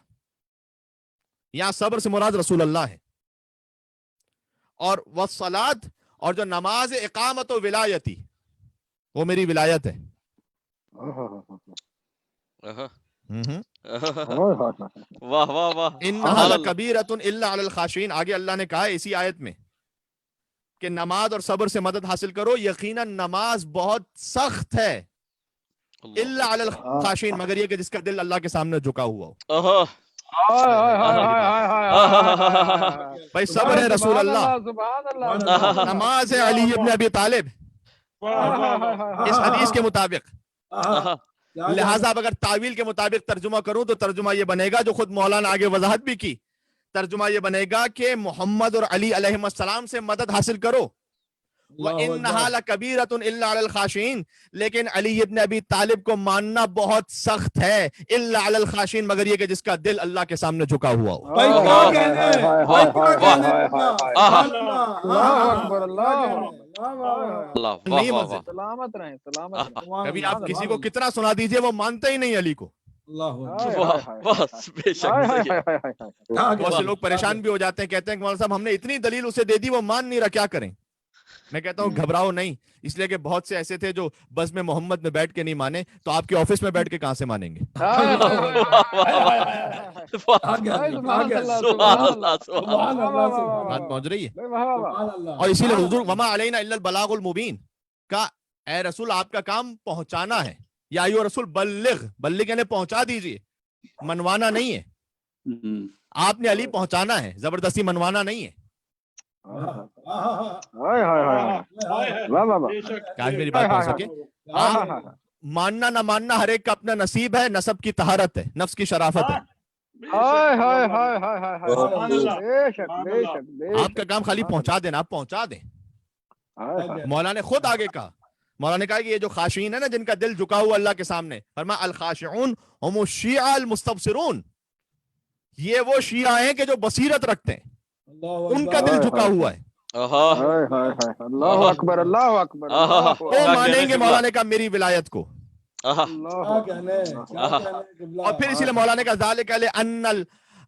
یہاں صبر سے مراد رسول اللہ ہے. اور وَالصَّلَاةِ، اور جو نماز اقامت و ولایتی، وہ میری ولایت ہے. واہ واہ واہ. انہا لکبیرۃ الا علی الخاشعین، آگے اللہ نے کہا اسی آیت میں کہ نماز اور صبر سے مدد حاصل کرو. یقیناً نماز بہت سخت ہے، الا علی الخاشعین، مگر یہ کہ جس کا دل اللہ کے سامنے جھکا ہوا ہو. بھائی صبر ہے رسول اللہ، نماز ہے علی ابن ابی طالب اس حدیث کے مطابق. لہٰذا اب اگر تعویل کے مطابق ترجمہ کروں تو ترجمہ یہ بنے گا جو خود مولانا آگے وضاحت بھی کی. ترجمہ یہ بنے گا کہ محمد اور علی علیہ السلام سے مدد حاصل کرو. وَإِنَّهَا لَكَبِيرَةٌ إِلَّا عَلَى الْخَاشِعِينَ، لیکن علی ابن ابی طالب کو ماننا بہت سخت ہے، الا علی الخاشعین، مگر یہ کہ جس کا دل اللہ کے سامنے جھکا ہوا ہو۔ بھائی کیا کہنے ہیں، بھائی کیا کہنے ہیں، اللہ اکبر، اللہ اللہ نہیں واہ واہ منزل۔ سلامت رہیں، سلامت رہیں۔ کبھی آپ کسی کو کتنا سنا دیجئے وہ مانتے ہی نہیں علی کو۔ اللہ واہ، بس بے شک صحیح ہے۔ بہت سے لوگ پریشان بھی ہو جاتے ہیں، کہتے ہیں کہ مولانا صاحب ہم نے اتنی دلیل اسے دے دی وہ مان نہیں رہا، کیا کریں؟ میں کہتا ہوں گھبراؤ نہیں، اس لیے کہ بہت سے ایسے تھے جو بس میں محمد میں بیٹھ کے نہیں مانے، تو آپ کے آفس میں بیٹھ کے کہاں سے مانیں گے؟ بات پہنچ رہی ہے؟ اور اسی لیے حضور وما علینا الا البلاغ المبین کا، اے رسول آپ کا کام پہنچانا ہے، یا ایھا رسول بلغ، بلغ یعنی پہنچا دیجئے، منوانا نہیں ہے۔ آپ نے علی پہنچانا ہے، زبردستی منوانا نہیں ہے۔ کاش میری بات پہنچ سکے۔ ہاں، ماننا نہ ماننا ہر ایک کا اپنا نصیب ہے، نسب کی طہارت ہے، نفس کی شرافت ہے۔ آپ کا کام خالی پہنچا دینا، آپ پہنچا دیں۔ مولا نے خود آگے کہا، مولا نے کہا کہ یہ جو خاشعین ہے نا، جن کا دل جھکا ہوا اللہ کے سامنے، فرمایا الخاشعون هم الشیعہ المستبصرون، یہ وہ شیعہ ہیں کہ جو بصیرت رکھتے ہیں، ان کا دل جھکا ہوا ہے۔ اللہ اکبر، اللہ اکبر، وہ مانیں گے مولا نے کہا میری ولایت کو۔ اور پھر اسی لیے مولا نے کہا ذالک لأن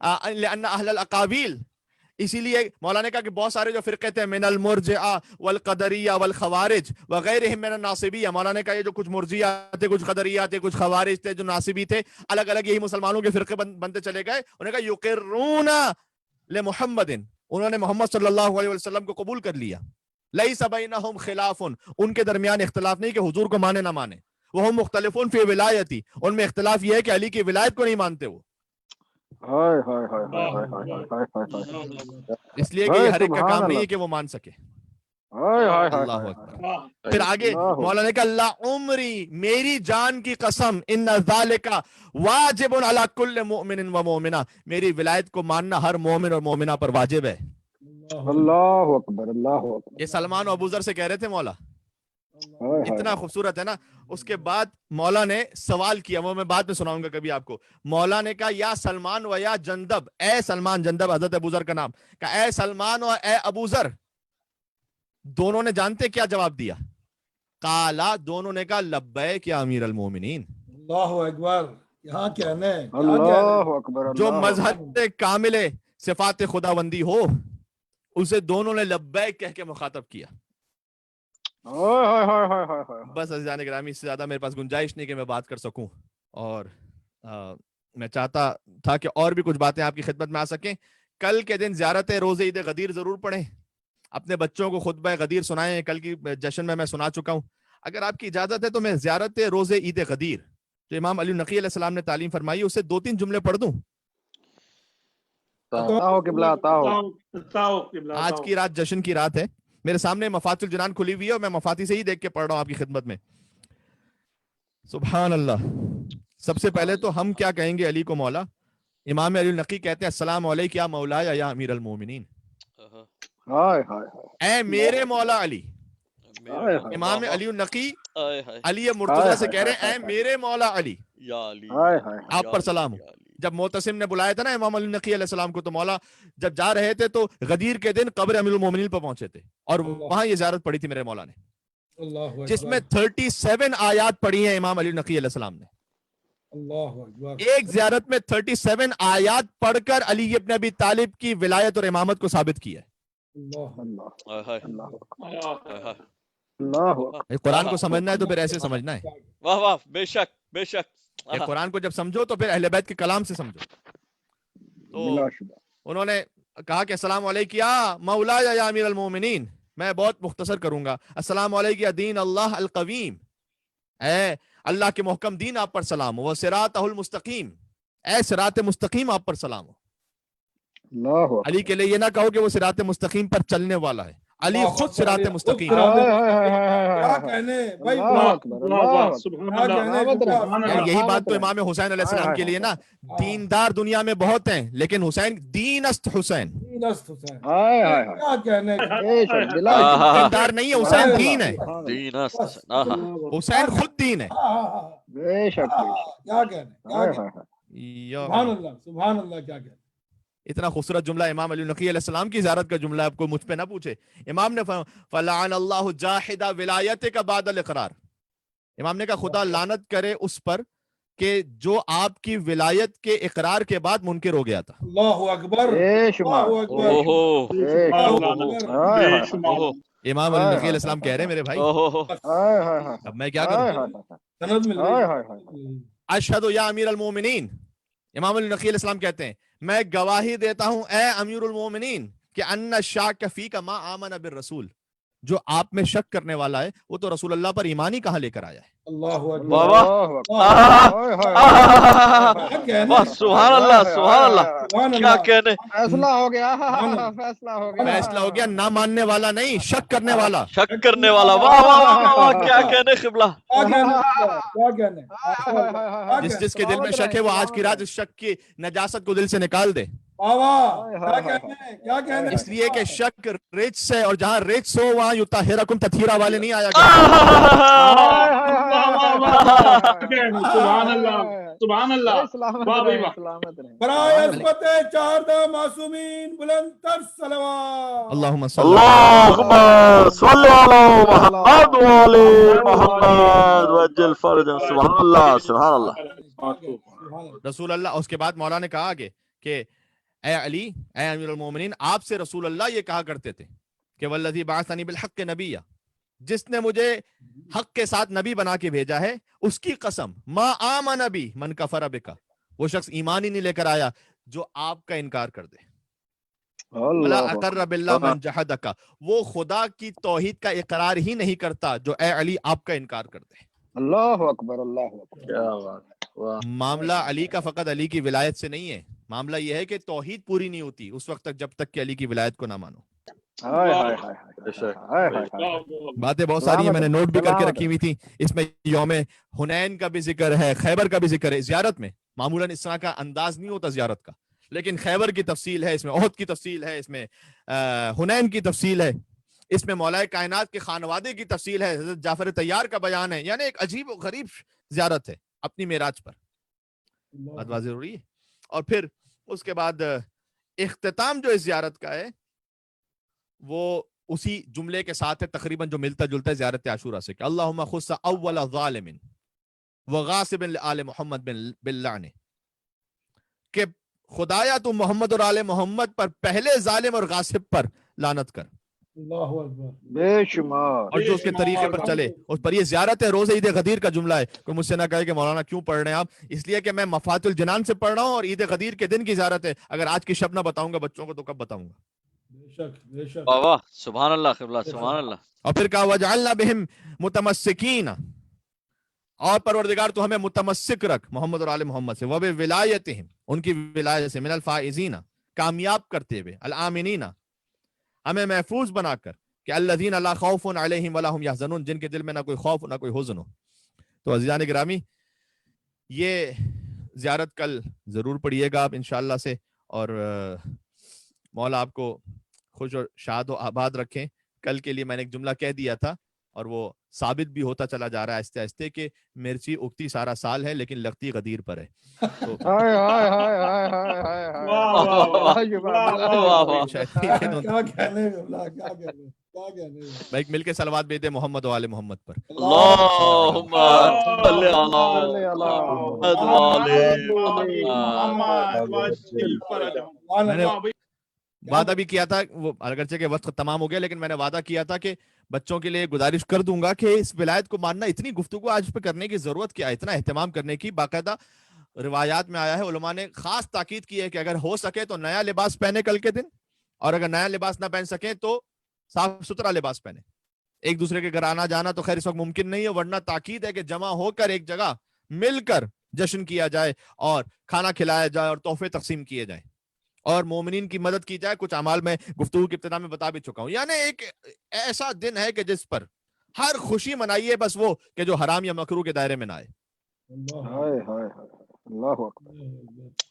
اہل الاقاویل، اسی لیے مولا نے کہا کہ بہت سارے جو فرقے تھے، من المرجئہ والقدریہ والخوارج وغیرہم من الناصبیہ، مولا نے کہا یہ جو کچھ مرجئہ تھے، کچھ قدریہ تھے، کچھ خوارج تھے، جو ناصبی تھے، الگ الگ یہی مسلمانوں کے فرقے بنتے چلے گئے۔ انہوں نے کہا یقرون لمحمد، انہوں نے محمد صلی اللہ علیہ وسلم کو قبول کر لیا۔ لیس بینہم خلاف، ان کے درمیان اختلاف نہیں کہ حضور کو مانے نہ مانے، وہ مختلفون فی ولایتی، ان میں اختلاف یہ ہے کہ علی کی ولایت کو نہیں مانتے وہ، اس لیے کہ یہ ہر ایک کا کام نہیں ہے کہ وہ مان سکے۔ اللہ اکبر۔ پھر آگے مولا نے کہا لا عمری، میری جان کی قسم، ان ذالک واجب علی کل مؤمن و مومنہ، میری ولایت کو ماننا ہر مومن اور مومنہ پر واجب ہے۔ اللہ اکبر، اللہ اکبر۔ یہ سلمان و ابوذر سے کہہ رہے تھے مولا، اتنا خوبصورت ہے نا۔ اس کے بعد مولا نے سوال کیا، وہ میں بعد میں سناؤں گا کبھی آپ کو۔ مولا نے کہا یا سلمان و یا جندب، اے سلمان، جندب حضرت ابوذر کا نام، کہا اے سلمان و اے ابوذر، دونوں نے جانتے کیا جواب دیا؟ قالا، دونوں نے کہا لبیک یا امیر المومنین۔ اللہ اکبر، کیا کہنے، اللہ اکبر۔ جو مذہب کامل صفات خداوندی ہو اسے دونوں نے لبیک کہہ کے مخاطب کیا۔ بس عزیزان گرامی، اس سے زیادہ میرے پاس گنجائش نہیں کہ میں بات کر سکوں، اور میں چاہتا تھا کہ اور بھی کچھ باتیں آپ کی خدمت میں آ سکیں۔ کل کے دن زیارت روز عید غدیر ضرور پڑھیں، اپنے بچوں کو خطبہ غدیر سنائیں، کل کی جشن میں سنا چکا ہوں۔ اگر آپ کی اجازت ہے تو میں زیارت روز عید غدیر جو امام علی نقی علیہ السلام نے تعلیم فرمائی اسے 2-3 جملے پڑھ دوں۔ آج کی رات جشن کی رات ہے، میرے سامنے مفاتیح الجنان کھلی ہوئی ہے اور میں مفاتیح سے ہی دیکھ کے پڑھ رہا ہوں آپ کی خدمت میں۔ سبحان اللہ۔ سب سے پہلے تو ہم کیا کہیں گے علی کو مولا؟ امام علی نقی کہتے ہیں السلام علیک یا مولایا یا امیر المومنین، اے میرے مولا علی۔ امام علی نقی علی مرتضیٰ سے کہہ رہے ہیں اے میرے مولا علی، آپ پر سلام ہو۔ جب معتصم نے بلایا تھا نا امام علی نقی علیہ السلام کو، تو مولا جب جا رہے تھے تو غدیر کے دن قبر امیر المومنین پر پہنچے تھے، اور وہاں یہ زیارت پڑھی تھی میرے مولا نے، جس میں 37 آیات پڑھی ہیں امام علی نقی علیہ السلام نے۔ ایک زیارت میں 37 آیات پڑھ کر علی ابن ابی طالب کی ولایت اور امامت کو ثابت کیا ہے۔ قرآن کو سمجھنا ہے تو پھر ایسے سمجھنا ہے۔ واہ واہ، بے شک بے شک۔ قرآن کو جب سمجھو تو پھر اہل بیت کے کلام سے سمجھو۔ تو انہوں نے کہا کہ السلام علیکم یا مولا یا امیر المومنین، میں بہت مختصر کروں گا۔ السلام علیکم یا دین اللہ القویم، اے اللہ کے محکم دین آپ پر سلام ہو۔ صراطہ المستقیم، اے صراط مستقیم آپ پر سلام ہو۔ علی کے لیے یہ نہ کہو کہ وہ صراط مستقیم پر چلنے والا ہے، علی خود صراط مستقیم ہے۔ یہی بات تو امام حسین علیہ السلام کے لیے نا، دیندار دنیا میں بہت ہیں لیکن حسین دین است حسین، دین است حسین، ہائے ہائے ہائے کیا کہنے بے شک بلا دیندار نہیں ہے حسین، دین ہے، دین است بس، حسین. آہا. حسین خود دین ہے. بے شک بے شک کیا کہنے، کیا ہائے کہنے، ہائے ہائے. یا سبحان اللہ، سبحان اللہ، کیا کہنے. اتنا خوبصورت جملہ امام علی نقی علیہ السلام کی زیارت کا جملہ، آپ کو مجھ پہ نہ پوچھے. امام نے فلعن اللہ جاحد ولایتک بعد الاقرار، امام نے کہا خدا لعنت کرے اس پر کہ جو آپ کی ولایت کے اقرار کے بعد منکر ہو گیا تھا. اللہ اکبر، بے شمار اللہ اکبر، اوہو. بے اللہ شک اکبر. ہائے ہائے اوہو. امام علی نقی علیہ السلام کہہ رہے ہیں میرے بھائی، اوہو. ہائے ہائے ہائے اب میں کیا ہائے کروں؟ ہائے سند مل ہائے گئی. ہائے ہائے. اشہد یا امیر المومنین، امام علی نقی علیہ السلام کہتے ہیں میں گواہی دیتا ہوں اے امیر المومنین کہ ان الشاک فیک ما آمن بالرسول، جو آپ میں شک کرنے والا ہے وہ تو رسول اللہ پر ایمان ہی کہاں لے کر آیا ہے. اللہ اکبر. واہ واہ. بس سبحان اللہ، سبحان اللہ. سبحان کیا اللہ، کہنے، فیصلہ ہو گیا، فیصلہ ہو گیا، فیصلہ ہو گیا، نہ ماننے والا نہیں، شک کرنے والا. شک کرنے والا. واہ واہ واہ واہ. کیا کہنے قبلہ. کیا کہنے، کیا کہنے. کیا جس کہنے. جس کے دل میں شک ہے وہ آج کی رات اس شک کی نجاست کو دل سے نکال دے. واہ واہ، کیا کہنے، کیا کہنے. اس لیے کہ شک رجس ہے، اور جہاں رجس ہو وہاں یطہرکم تطہیرا والے نہیں آیا سبحان اللہ، سبحان اللہ. واہ بھائی واہ. سلامت رہے. برائے عظمت چاردہ معصومین بلند تر صلوات. اللہم صلی اللہم صلی علی محمد وعلی محمد وجل فرجا. سبحان اللہ، سبحان اللہ. رسول اللہ. اس کے بعد مولا نے کہا آگے کہ اے علی، اے امیر المومنین، آپ سے رسول اللہ یہ کہا کرتے تھے کہ والذی بعثنی بالحق نبیہ، جس نے مجھے حق کے ساتھ نبی بنا کے بھیجا ہے اس کی قسم، ما آمن بی من کفر بکا، وہ شخص ایمان ہی نہیں لے کر آیا جو آپ کا انکار کر دے. ولا اقر باللہ من جحدک، وہ خدا کی توحید کا اقرار ہی نہیں کرتا جو اے علی آپ کا انکار کر دے. اللہ اکبر، اللہ اکبر. کیا بات ہے. معاملہ علی کا فقط علی کی ولایت سے نہیں ہے، معاملہ یہ ہے کہ توحید پوری نہیں ہوتی اس وقت تک جب تک کہ علی کی ولایت کو نہ مانو. باتیں بہت ساری ہیں، میں نے نوٹ بھی کر کے رکھی ہوئی تھی. اس میں یوم حنین کا بھی ذکر ہے، خیبر کا بھی ذکر ہے. زیارت میں معمولاً اس طرح کا انداز نہیں ہوتا زیارت کا، لیکن خیبر کی تفصیل ہے اس میں، احد کی تفصیل ہے اس میں، حنین کی تفصیل ہے اس میں، مولا کائنات کے خانوادے کی تفصیل ہے، حضرت جعفر طیار کا بیان ہے. یعنی ایک عجیب و غریب زیارت ہے اپنی معراج پر. بات واضح ضروری ہے. اور پھر اس کے بعد اختتام جو اس زیارت کا ہے وہ اسی جملے کے ساتھ ہے تقریباً جو ملتا جلتا ہے زیارت عاشورہ سے، کہ اللہم خص اول ظالم وغاصب لآل محمد باللعن، کہ خدایا تو محمد اور آل محمد پر پہلے ظالم اور غاصب پر لعنت کر. اللہ اکبر. بے شمار. اور جو اس کے طریقے پر چلے اس پر. یہ زیارت ہے، روز عید غدیر کا جملہ ہے. کوئی مجھ سے نہ کہے کہ مولانا کیوں پڑھ رہے ہیں آپ، اس لیے کہ میں مفاتح الجنان سے پڑھ رہا ہوں اور عید غدیر کے دن کی زیارت ہے. اگر آج کی شب نہ بتاؤں گا بچوں کو تو کب بتاؤں گا. بے شک، بے شک. واہ واہ. سبحان اللہ قبلہ، سبحان اللہ. اور پھر کہا وجعلنا بہم متمسکین، اور پروردگار تو ہمیں متمسک رکھ محمد اور آل محمد سے، وبولایتہم، ان کی ولایت سے، من الفائزین، کامیاب کرتے ہوئے، الامنین، ہمیں محفوظ بنا کر، کہ الذین لا خوف علیہم ولا هم یحزنون، جن کے دل میں نہ کوئی خوف نہ کوئی حزن ہو. تو عزیزان گرامی، یہ زیارت کل ضرور پڑھیے گا آپ انشاءاللہ سے، اور مولا آپ کو خوش و شاد و آباد رکھیں. کل کے لیے میں نے ایک جملہ کہہ دیا تھا اور وہ ثابت بھی ہوتا چلا جا رہا ہے آہستہ آہستہ، کہ مرچی اگتی سارا سال ہے لیکن لگتی غدیر پر ہے. ایک مل کے صلوات بھیجتے محمد و آل محمد پر. اللہم صلی علی محمد میں نے وعدہ بھی کیا تھا، وہ اگرچہ کہ وقت ختم ہو گیا، لیکن میں نے وعدہ کیا تھا کہ بچوں کے لیے گزارش کر دوں گا کہ اس ولایت کو ماننا، اتنی گفتگو آج پہ کرنے کی ضرورت کیا ہے، اتنا اہتمام کرنے کی. باقاعدہ روایات میں آیا ہے، علماء نے خاص تاکید کی ہے کہ اگر ہو سکے تو نیا لباس پہنے کل کے دن، اور اگر نیا لباس نہ پہن سکیں تو صاف ستھرا لباس پہنے. ایک دوسرے کے گھر آنا جانا تو خیر اس وقت ممکن نہیں ہے، ورنہ تاکید ہے کہ جمع ہو کر ایک جگہ مل کر جشن کیا جائے اور کھانا کھلایا جائے اور تحفے تقسیم کیے جائیں اور مومنین کی مدد کی جائے. کچھ اعمال میں گفتگو کی ابتدا میں بتا بھی چکا ہوں. یعنی ایک ایسا دن ہے کہ جس پر ہر خوشی منائیے، بس وہ کہ جو حرام یا مکروہ کے دائرے میں نہ آئے. اللہ اکبر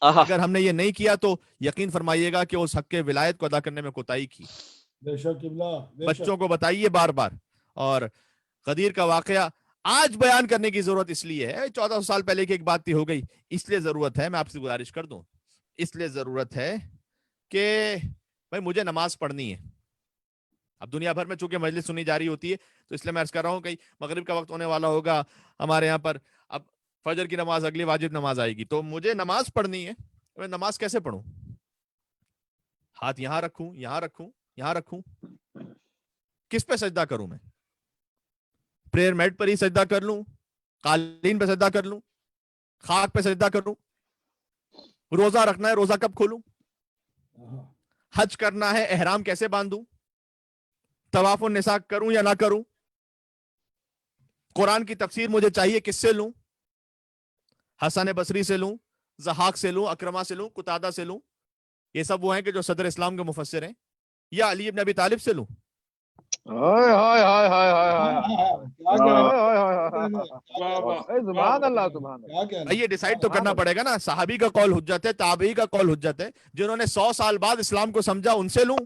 آہا اگر ہم نے یہ نہیں کیا تو یقین فرمائیے گا کہ اس حق کے ولایت کو ادا کرنے میں کوتاہی کی. بے شک قبلہ، بے شک. بچوں کو بتائیے بار بار. اور غدیر کا واقعہ آج بیان کرنے کی ضرورت اس لیے ہے، 1400 سال پہلے کی ایک بات تھی، ہو گئی. اس لیے ضرورت ہے، میں آپ سے گزارش کر دوں، اس لیے ضرورت ہے کہ بھائی مجھے نماز پڑھنی ہے. اب دنیا بھر میں چونکہ مجلس سنی جاری ہوتی ہے تو اس لیے میں عرض کر رہا ہوں کہ مغرب کا وقت ہونے والا ہوگا ہمارے یہاں پر، اب فجر کی نماز اگلی واجب نماز آئے گی، تو مجھے نماز پڑھنی ہے. میں نماز کیسے پڑھوں؟ ہاتھ یہاں رکھوں، یہاں رکھوں، یہاں رکھوں؟ کس پہ سجدہ کروں میں؟ پریئر میٹ پر ہی سجدہ کر لوں؟ قالین پہ سجدہ کر لوں؟ خاک پہ سجدہ کروں؟ روزہ رکھنا ہے، روزہ کب کھولوں؟ حج کرنا ہے، احرام کیسے باندھوں؟ طواف النساء کروں یا نہ کروں؟ قرآن کی تفسیر مجھے چاہیے کس سے لوں؟ حسن بصری سے لوں، ضحاک سے لوں، اکرمہ سے لوں، قتادہ سے لوں؟ یہ سب وہ ہیں کہ جو صدر اسلام کے مفسر ہیں. یا علی ابن ابی طالب سے لوں؟ ہائے ہائے ہائے ہائے ہائے ہائے کیا کہہ رہے ہیں؟ سبحان اللہ سبحان اللہ. کیا کہہ رہے ہیں؟ یہ ڈیسائیڈ تو کرنا پڑے گا نا. صحابی کا قول حجت ہے، تابعی کا قول حجت ہے. جنہوں نے 100 سال بعد اسلام کو سمجھا ان سے لوں؟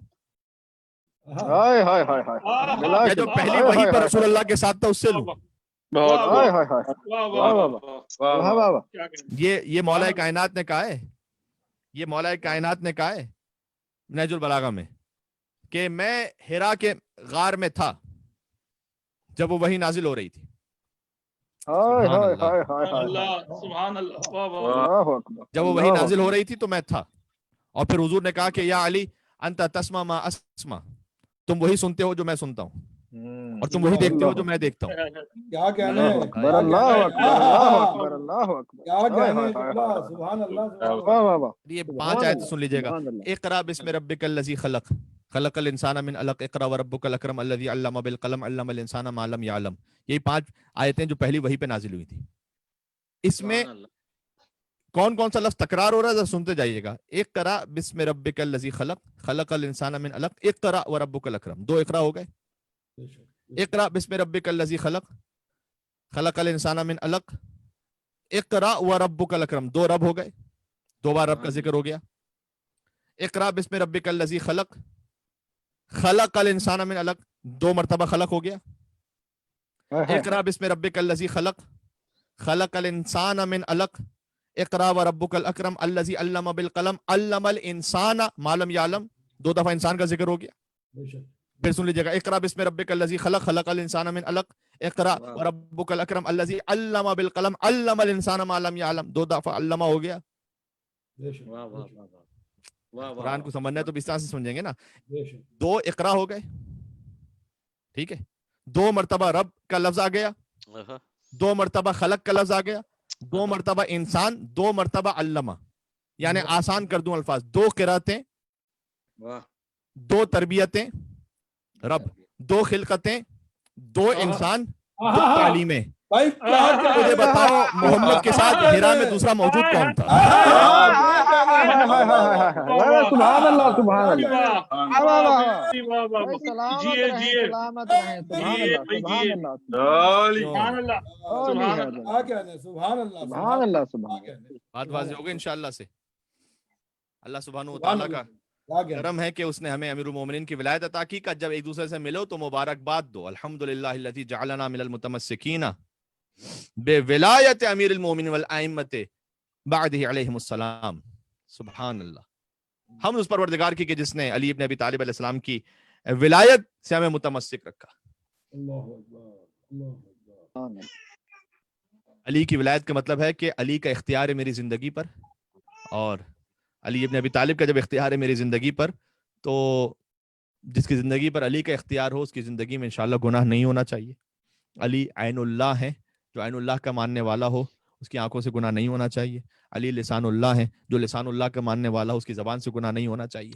ہائے ہائے ہائے ہائے بلا یا جو پہلی وحی پر رسول اللہ کے ساتھ تھا اس سے لوں؟ بہت ہائے ہائے ہائے واہ واہ واہ واہ واہ. یہ مولا کائنات نے کہا ہے، یہ مولا کائنات نے کہا ہے نہج البلاغہ میں کہ میں ہرا کے غار میں تھا جب وہ وحی نازل ہو رہی تھی. ہائے ہائے ہائے ہائے سبحان ہائے اللہ، سبحان اللہ، واہ واہ. اللہ اکبر. جب وہ وحی نازل ہو رہی تھی تو میں تھا. اور پھر حضور نے کہا کہ یا علی انت تسمع ما اسمع، تم وہی سنتے ہو جو میں سنتا ہوں، اور تم وہی دیکھتے ہو جو میں دیکھتا ہوں. کیا کہنے ہیں؟ اکبر اللہ اکبر اللہ اکبر اللہ اکبر. کیا کہنے ہیں قبلہ؟ سبحان اللہ، سبحان اللہ. واہ واہ واہ. یہ 5 آیت سن لیجئے گا. سبحان اللہ. اقرا بسم ربک الذی خلق، خلق الانسان من علق، اقرا وربک الاکرم الذی علم بالقلم، علم الانسان ما لم یعلم. یہی 5 آیتیں جو پہلی وحی پہ نازل ہوئی تھی. اس میں کون کون سا لفظ تکرار ہو رہا ہے ذرا سنتے جائیے گا. اقرا بسم ربک الذی خلق، خلق الانسان من علق، اقرا وربک الاکرم. 2 اقرا ہو گئے. اقرا بسم ربک الذی خلق، خلق الانسان من علق، اقرا وربک الاکرم. 2 رب ہو گئے، 2 بار رب کا ذکر ہو گیا. اقرا بسم ربک الذی خلق، خلق الانسان من علق، 2 مرتبہ خلق ہو گیا. اقرا بسم ربک الذی خلق، خلق الانسان من علق، اقرا وربک الاکرم الذی علم بالقلم، علم الانسان ما لم یعلم. 2 دفعہ انسان کا ذکر ہو گیا. پھر سن لیجیے گا. اقرا بسم ربک الذی خلق، خلق الانسان من علق، اقرا وربک الاکرم الذی علم بالقلم، علم الانسان ما لم یعلم. 2 دفعہ علمہ ہو گیا. قرآن کو سمجھنا ہے تو اس طرح سے سمجھیں گے نا. 2 اقرا ہو گئے، ٹھیک ہے. 2 مرتبہ رب کا لفظ آ گیا، 2 مرتبہ خلق کا لفظ آ گیا، 2 مرتبہ انسان، 2 مرتبہ علمہ. یعنی آسان کر دوں الفاظ، 2 قراتیں، 2 تربیتیں رب، 2 خلقتیں، 2 انسان، 2 تعلیمیں. بھائی کیا کہہ مجھے رہے ہیں؟ بتاؤ محمد کے ساتھ ہرا میں دوسرا موجود کون تھا؟ سبحان اللہ سبحان اللہ. جیے جیے سلامت رہیں. سبحان اللہ سبحان اللہ. سبحان اللہ، سبحان اللہ. کیا کہنے ہیں؟ سبحان اللہ، سبحان اللہ سبحان کیا اللہ. کہنے ہیں؟ بات واضح ہوگی انشاءاللہ سے. اللہ سبحانہ و سبحان تعالیٰ کا کیا کہنے ہیں؟ کرم ہے کہ اس نے ہمیں امیر المومنین کی ولایت عطا کی. کہ جب ایک دوسرے سے ملو تو مبارکباد دو. الحمدللہ الذی جعلنا من المتمسکین بولایت امیر المومنین والائمۃ بعدہ علیہم السلام. سبحان اللہ. ہم اس پروردگار کی کہ جس نے علی ابن ابی طالب علیہ السلام کی ولایت سے ہمیں متمسک رکھا. اللہ اکبر، اللہ اکبر. علی کی ولایت کا مطلب ہے کہ علی کا اختیار ہے میری زندگی پر، اور علی ابن ابی طالب کا جب اختیار ہے میری زندگی پر تو جس کی زندگی پر علی کا اختیار ہو اس کی زندگی میں انشاءاللہ گناہ نہیں ہونا چاہیے. علی عین اللہ ہے، جو عین اللہ کا ماننے والا ہو اس کی آنکھوں سے گناہ نہیں ہونا چاہیے. علی لسان اللہ ہے، جو لسان اللہ کا ماننے والا ہو اس کی زبان سے گناہ نہیں ہونا چاہیے.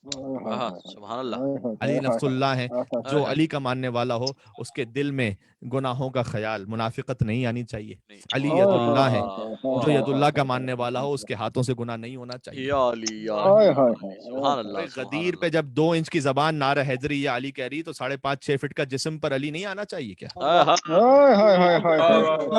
سبحان اللہ. علی نفس اللہ ہے، جو علی کا ماننے والا ہو اس کے دل میں گناہوں کا خیال، منافقت نہیں آنی چاہیے. علی ید اللہ ہے، جو ید اللہ کا ماننے والا ہو اس کے ہاتھوں سے گناہ نہیں ہونا چاہیے. یا علی یا علی. سبحان اللہ. غدیر پہ جب 2 انچ کی زبان نعرہ حیدری یا علی کہہ رہی تو 5.5-6 فٹ کا جسم پر علی نہیں آنا چاہیے کیا؟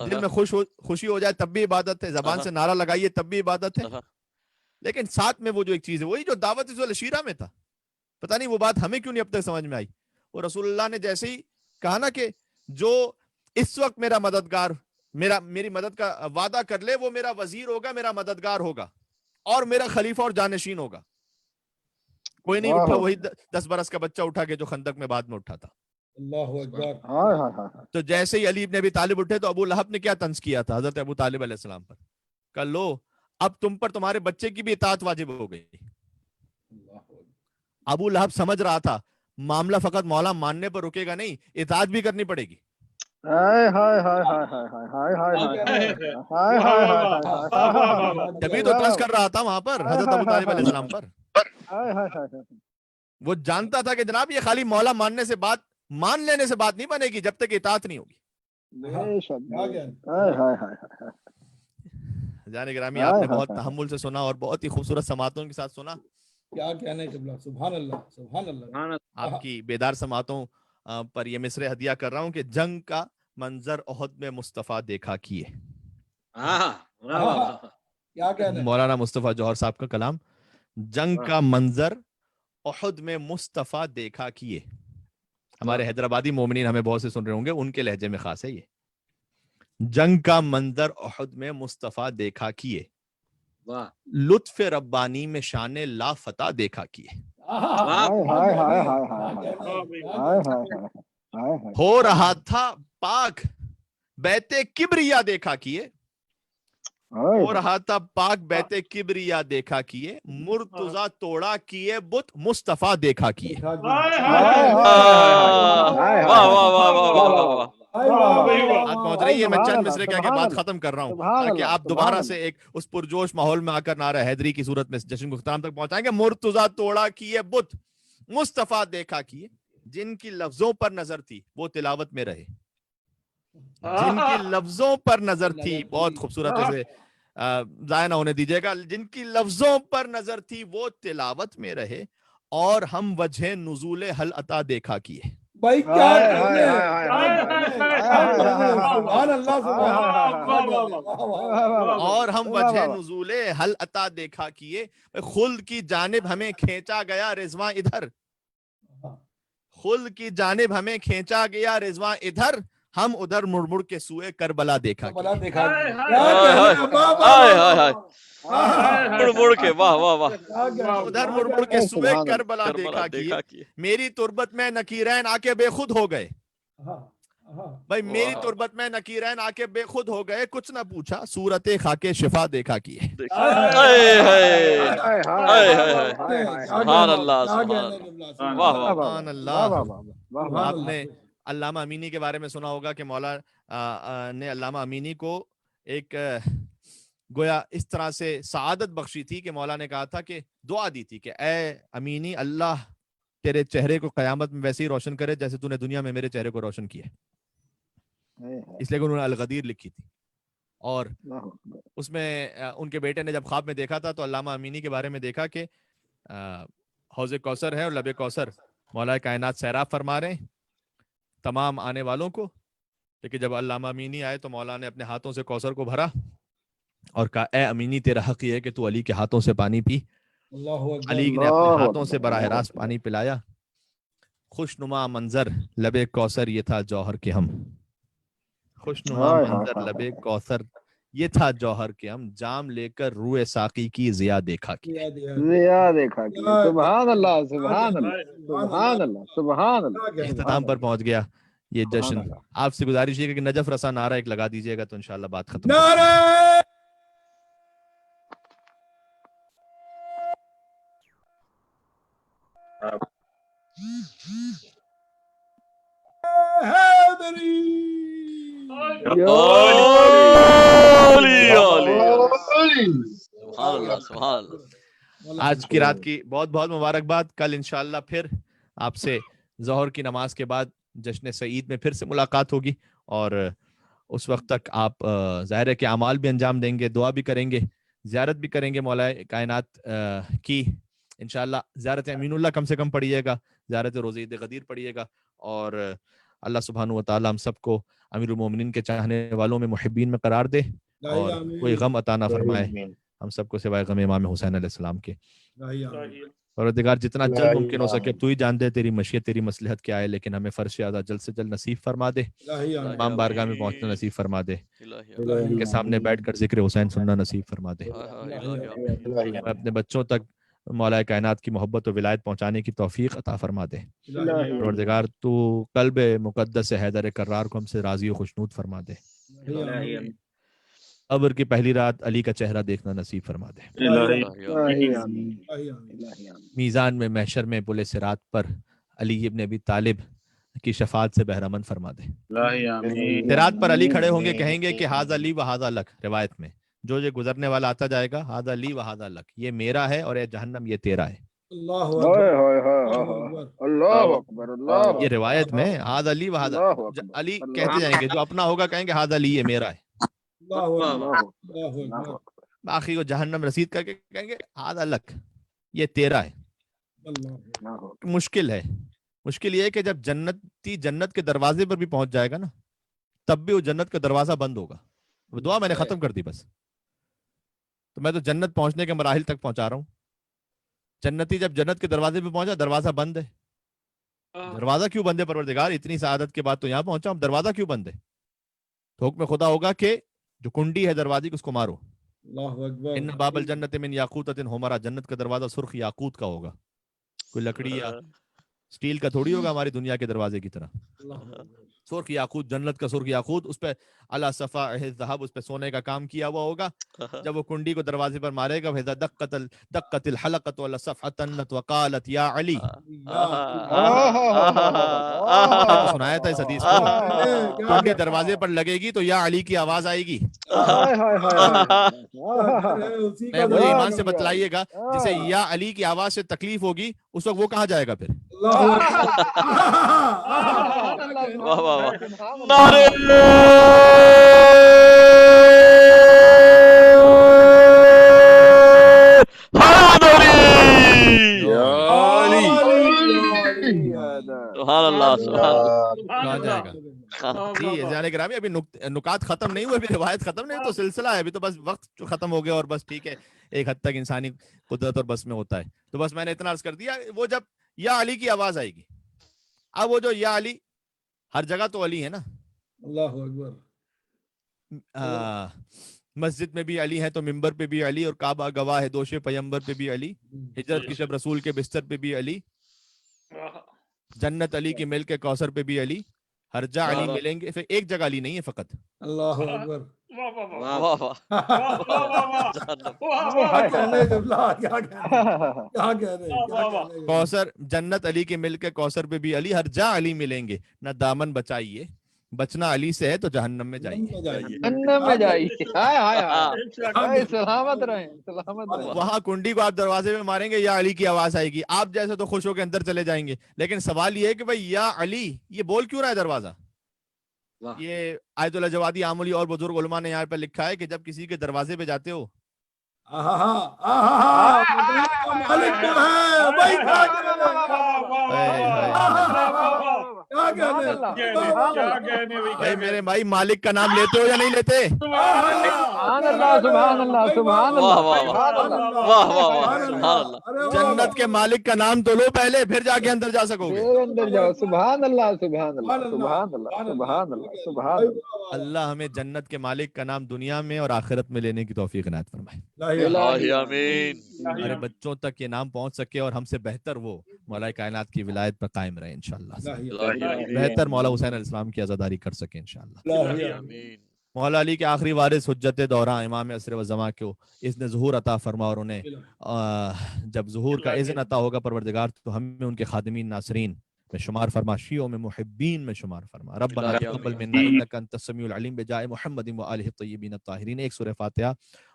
دل میں خوشی ہو جائے تب بھی عبادت ہے, زبان سے نعرہ لگائیے تب بھی عبادت ہے, لیکن ساتھ میں وہ جو ایک چیز ہے وہی جو دعوت العشیرہ میں تھا, پتہ نہیں وہ بات ہمیں کیوں نہیں اب تک سمجھ میں آئی. وہ رسول اللہ نے جیسے ہی کہا نا کہ جو اس وقت میرا مددگار میری مدد کا وعدہ کر لے وہ میرا وزیر ہوگا, میرا مددگار ہوگا اور میرا خلیفہ اور جانشین ہوگا. کوئی نہیں اٹھا, وہی 10 برس کا بچہ اٹھا کے جو خندق میں بعد میں اٹھا تھا. اللہ اکبر. تو جیسے ہی علی ابن ابی طالب اٹھے تو ابو لہب نے کیا طنز کیا تھا حضرت ابو طالب علیہ السلام پر, کہ لو اب تم پر تمہارے بچے کی بھی اطاعت واجب ہو گئی. ابو لہب سمجھ رہا تھا معاملہ فقط مولا ماننے پر رکے گا نہیں, اطاعت بھی کرنی پڑے گی. تبھی تو طنز کر رہا تھا وہاں پر حضرت ابو طالب علیہ السلام پر. وہ جانتا تھا کہ جناب یہ خالی مولا مان لینے سے بات نہیں بنے گی جب تک اطاعت نہیں ہوگی. جان گرامی, آپ نے بہت تحمل سے سنا اور بہت ہی خوبصورت سماعتوں کے ساتھ سنا. کیا کہنے قبلہ, سبحان اللہ سبحان اللہ. آپ کی بیدار سماعتوں پر یہ مصرع ہدیہ کر رہا ہوں کہ جنگ کا منظر احد میں مصطفیٰ دیکھا کیے. کیا کہنے, مولانا مصطفیٰ جوہر صاحب کا کلام, جنگ کا منظر احد میں مصطفیٰ دیکھا کیے. ہمارے حیدرآبادی مومنین ہمیں بہت سے سن رہے ہوں گے, ان کے لہجے میں خاص ہے یہ. جنگ کا منظر احد میں مصطفیٰ دیکھا کیے, لطف ربانی میں شان لا فتح دیکھا کیے. ہو رہا تھا پاک بیت کبریا دیکھا کیے, ہو رہا تھا پاک بیت کبریا دیکھا کیے, مرتضی توڑا کیے بت مصطفیٰ دیکھا کیے. آپ پہنچ رہی ہے, میں چند مصرے کہہ کے بات ختم کر رہا ہوں تاکہ آپ دوبارہ سے ایک اس پرجوش ماحول میں آ کر نعرہ حیدری کی صورت میں جشن کو اختتام تک پہنچائیں گے. مرتضی توڑا کیے بت مصطفیٰ دیکھا کیے, جن کی لفظوں پر نظر تھی وہ تلاوت میں رہے. جن کی لفظوں پر نظر تھی, بہت خوبصورت ہے, ضائع نہ ہونے دیجیے گا, جن کی لفظوں پر نظر تھی وہ تلاوت میں رہے, اور ہم وجہ نزول حل عطا دیکھا کیے. بھائی کیا کہنے, سبحان اللہ سبحان اللہ. اور ہم وجہ نزول حل عطا دیکھا کیے, خلد کی جانب ہمیں کھینچا گیا رضواں ادھر, خلد کی جانب ہمیں کھینچا گیا رضواں ادھر, ہم ادھر مڑ مڑ کے سوئے کربلا دیکھا کیے. مڑ کے واہ واہ واہ, ادھر مڑ مڑ کے سوئے کربلا دیکھا کیے. میری تربت میں نکیرین آ کے بے خود ہو گئے, بھائی میری تربت میں نکیرین آ کے بے خود ہو گئے, کچھ نہ پوچھا صورت خاک شفا دیکھا کیے. سبحان اللہ سبحان اللہ. آپ نے علامہ امینی کے بارے میں سنا ہوگا کہ مولا نے علامہ امینی کو ایک گویا اس طرح سے سعادت بخشی تھی کہ مولا نے کہا تھا کہ دعا دی تھی کہ اے امینی, اللہ تیرے چہرے کو قیامت میں ویسے ہی روشن کرے جیسے تو نے دنیا میں میرے چہرے کو روشن کیا. اس لیے کہ انہوں نے الغدیر لکھی تھی, اور اس میں ان کے بیٹے نے جب خواب میں دیکھا تھا تو علامہ امینی کے بارے میں دیکھا کہ حوض کوثر ہے اور لب کوثر مولا کائنات سیراب فرما رہے ہیں تمام آنے والوں کو. لیکن جب علامہ امینی آئے تو مولا نے اپنے ہاتھوں سے کوثر کو بھرا اور کہا اے امینی تیرا حق یہ ہے کہ تو علی کے ہاتھوں سے پانی پی. علی نے اپنے ہاتھوں سے براہ راست پانی پلایا. خوش نما منظر لب کوثر یہ تھا جوہر کے ہم, خوش نما منظر لب کوثر یہ تھا جوہر کے ہم, جام لے کر روئے ساقی کی ضیا دیکھا کی. سبحان اللہ سبحان اللہ سبحان اللہ سبحان اللہ. اختتام پر پہنچ گیا یہ جشن. آپ سے گزارش ہے کہ نجف رسا نعرہ ایک لگا دیجیے گا تو انشاءاللہ بات ختم. آج کی رات کی بہت بہت مبارکباد. کل انشاءاللہ پھر آپ سے ظہر کی نماز کے بعد جشن سعید میں پھر سے ملاقات ہوگی, اور اس وقت تک آپ ظاہر ہے کہ اعمال بھی انجام دیں گے, دعا بھی کریں گے, زیارت بھی کریں گے مولا کائنات کی. انشاءاللہ زیارت امین اللہ کم سے کم پڑھیے گا, زیارت روضہ عید غدیر پڑھیے گا, اور اللہ سبحانہ و تعالی ہم سب کو امیر المومنین کے چاہنے والوں میں محبین میں قرار دے اور کوئی غم عطا نہ فرمائے ہم سب کو سوائے غم امام حسین علیہ السلام کے. پروردگار جتنا جلد ممکن ہو سکے تو ہی جان دے تیری مشیت تیری مصلحت کیا ہے، لیکن ہمیں فرش ادا جلد سے جلد نصیب فرما دے، امام بارگاہ میں پہنچنا نصیب فرما دے، ان کے سامنے بیٹھ کر ذکر حسین سننا نصیب فرما دے. اپنے بچوں تک مولا کائنات کی محبت و ولایت پہنچانے کی توفیق عطا فرما دے. پروردگار تو قلب مقدس حیدر کرار کو ہم سے راضی و خوشنود فرما دے. قبر کی پہلی رات علی کا چہرہ دیکھنا نصیب فرما دے. میزان میں محشر میں پل صراط پر علی ابن ابی طالب کی شفاعت سے بہرمند فرما دے. صراط پر علی کھڑے ہوں گے، کہیں گے کہ ھذا لی و ھذا لک. روایت میں جو یہ گزرنے والا آتا جائے گا، ھذا لی و ھذا لک، یہ میرا ہے اور اے جہنم یہ تیرا ہے. یہ روایت میں ھذا لی و ھذا، علی کہتے جائیں گے، جو اپنا ہوگا کہیں گے ھذا لی، یہ میرا ہے. باقی کو جہنم رسید کر کے کہیں گے ھذا لک، یہ تیرا ہے. مشکل ہے. مشکل یہ ہے کہ جب جنتی جنت کے دروازے پر بھی پہنچ جائے گا نا، تب بھی وہ جنت کا دروازہ بند ہوگا. وہ دعا میں نے ختم کر دی بس. تو میں تو جنت پہنچنے کے مراحل تک پہنچا رہا ہوں. جنتی جب جنت کے دروازے پہ پہنچا، دروازہ بند ہے. دروازہ کیوں بند ہے پروردگار؟ اتنی سعادت کے بعد تو یہاں پہنچا ہوں، دروازہ کیوں بند ہے؟ تو حکم خدا ہوگا کہ جو کنڈی ہے دروازے کی اس کو مارو. ان باب الجنت من یاقوتۃ حمرا، جنت کا دروازہ سرخ یاقوت کا ہوگا، کوئی لکڑی یا سٹیل کا تھوڑی ہوگا ہماری دنیا کے دروازے کی طرح. سرخ یاقوت، جنت کا سرخ یاقوت، اس پہ علی صفا الذهب، اس پہ سونے کا کام کیا ہوا ہوگا. جب وہ کنڈی کو دروازے پر مارے گا، فاذا دقت الحلقۃ ولا صفحۃ وقالت یا علی. سنایا تھا اس حدیث کو. کنڈی دروازے پر لگے گی تو یا علی کی آواز آئے گی. مجھے ایمان سے بتلائیے گا، جسے یا علی کی آواز سے تکلیف ہوگی اس وقت وہ کہاں جائے گا پھر؟ ابھی نکات ختم نہیں ہوئے، ابھی روایت ختم نہیں، تو سلسلہ ہے ابھی، تو بس وقت ختم ہو گیا اور بس ٹھیک ہے، ایک حد تک انسانی قدرت اور بس میں ہوتا ہے. تو بس میں نے اتنا عرض کر دیا. وہ جب یا علی کی آواز آئے گی، اب وہ جو یا علی، ہر جگہ تو علی ہے نا. اللہ اکبر. مسجد میں بھی علی ہے تو ممبر پہ بھی علی، اور کعبہ گواہ ہے دوش پیمبر پہ بھی علی، ہجرت کی شب رسول کے بستر پہ بھی علی، جنت علی کی مل کے کوثر پہ بھی علی، ہر جا علی ملیں گے. پھر ایک جگہ علی نہیں ہے فقط. اللہ اکبر. کوثر، جنت علی کے مل کے کوثر پہ بھی علی، ہر جا علی ملیں گے. نہ دامن بچائیے، بچنا علی سے ہے تو جہنم میں جائیے. جہنم میں جائیے. سلامت رہیں، سلامت رہیں. وہاں کنڈی کو آپ دروازے میں ماریں گے، یا علی کی آواز آئے گی. آپ جیسے تو خوش ہو کے اندر چلے جائیں گے، لیکن سوال یہ ہے کہ بھائی یا علی یہ بول کیوں رہا ہے دروازہ؟ یہ آیت اللہ جوادی عاملی اور بزرگ علماء نے یہاں پہ لکھا ہے کہ جب کسی کے دروازے پہ جاتے ہو، میرے بھائی مالک کا نام لیتے ہو یا نہیں لیتے؟ سبحان اللہ، سبحان اللہ، سبحان اللہ. جنت کے مالک کا نام تو لو پہلے، پھر جا کے اندر جا سکو گے. اندر جاؤ. سبحان اللہ، سبحان اللہ، سبحان اللہ، سبحان اللہ، سبحان اللہ. اللہ ہمیں جنت کے مالک کا نام دنیا میں اور آخرت میں لینے کی توفیق عنایت فرمائے. آمین. ہمارے بچوں تک یہ نام پہنچ سکے اور ہم سے بہتر وہ مولا کائنات کی ولایت پر قائم رہے انشاءاللہ. بہتر مولا حسین علیہ السلام کی عزاداری کر سکے انشاءاللہ. مولا علی کے آخری وارث حجت دوراں امام عصر و زمان کو اذن ظہور عطا فرما، اور انہیں جب ظہور کا اذن عطا ہوگا پروردگار تو ہمیں ان کے خادمین ناصرین میں شمار فرما، شیعوں میں محبین میں شمار فرما. ربنا تقبل منا انک انت السمیع العلیم بجائے محمد و آلہ الطیبین الطاہرین. ایک سورہ فاتحہ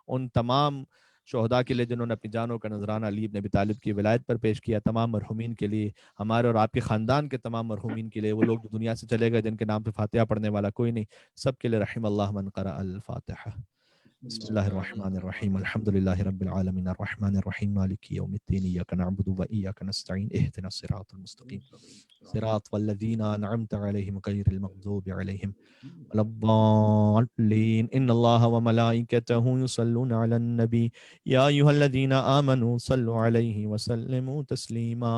ان تمام شہداء کے لیے جنہوں نے اپنی جانوں کا نذرانہ علی ابن ابی طالب کی ولایت پر پیش کیا، تمام مرحومین کے لیے، ہمارے اور آپ کے خاندان کے تمام مرحومین کے لیے، وہ لوگ جو دنیا سے چلے گئے جن کے نام پہ فاتحہ پڑھنے والا کوئی نہیں، سب کے لیے رحم اللہ من قرأ الفاتحہ. بسم الله الرحمن الرحيم الحمد لله رب العالمين الرحمن الرحيم مالك يوم الدين إياك نعبد وإياك نستعين اهدنا الصراط المستقيم صراط الذين أنعمت عليهم غير المغضوب عليهم ولا الضالين إن الله وملائكته يصلون على النبي يا أيها الذين آمنوا صلوا عليه وسلموا تسليما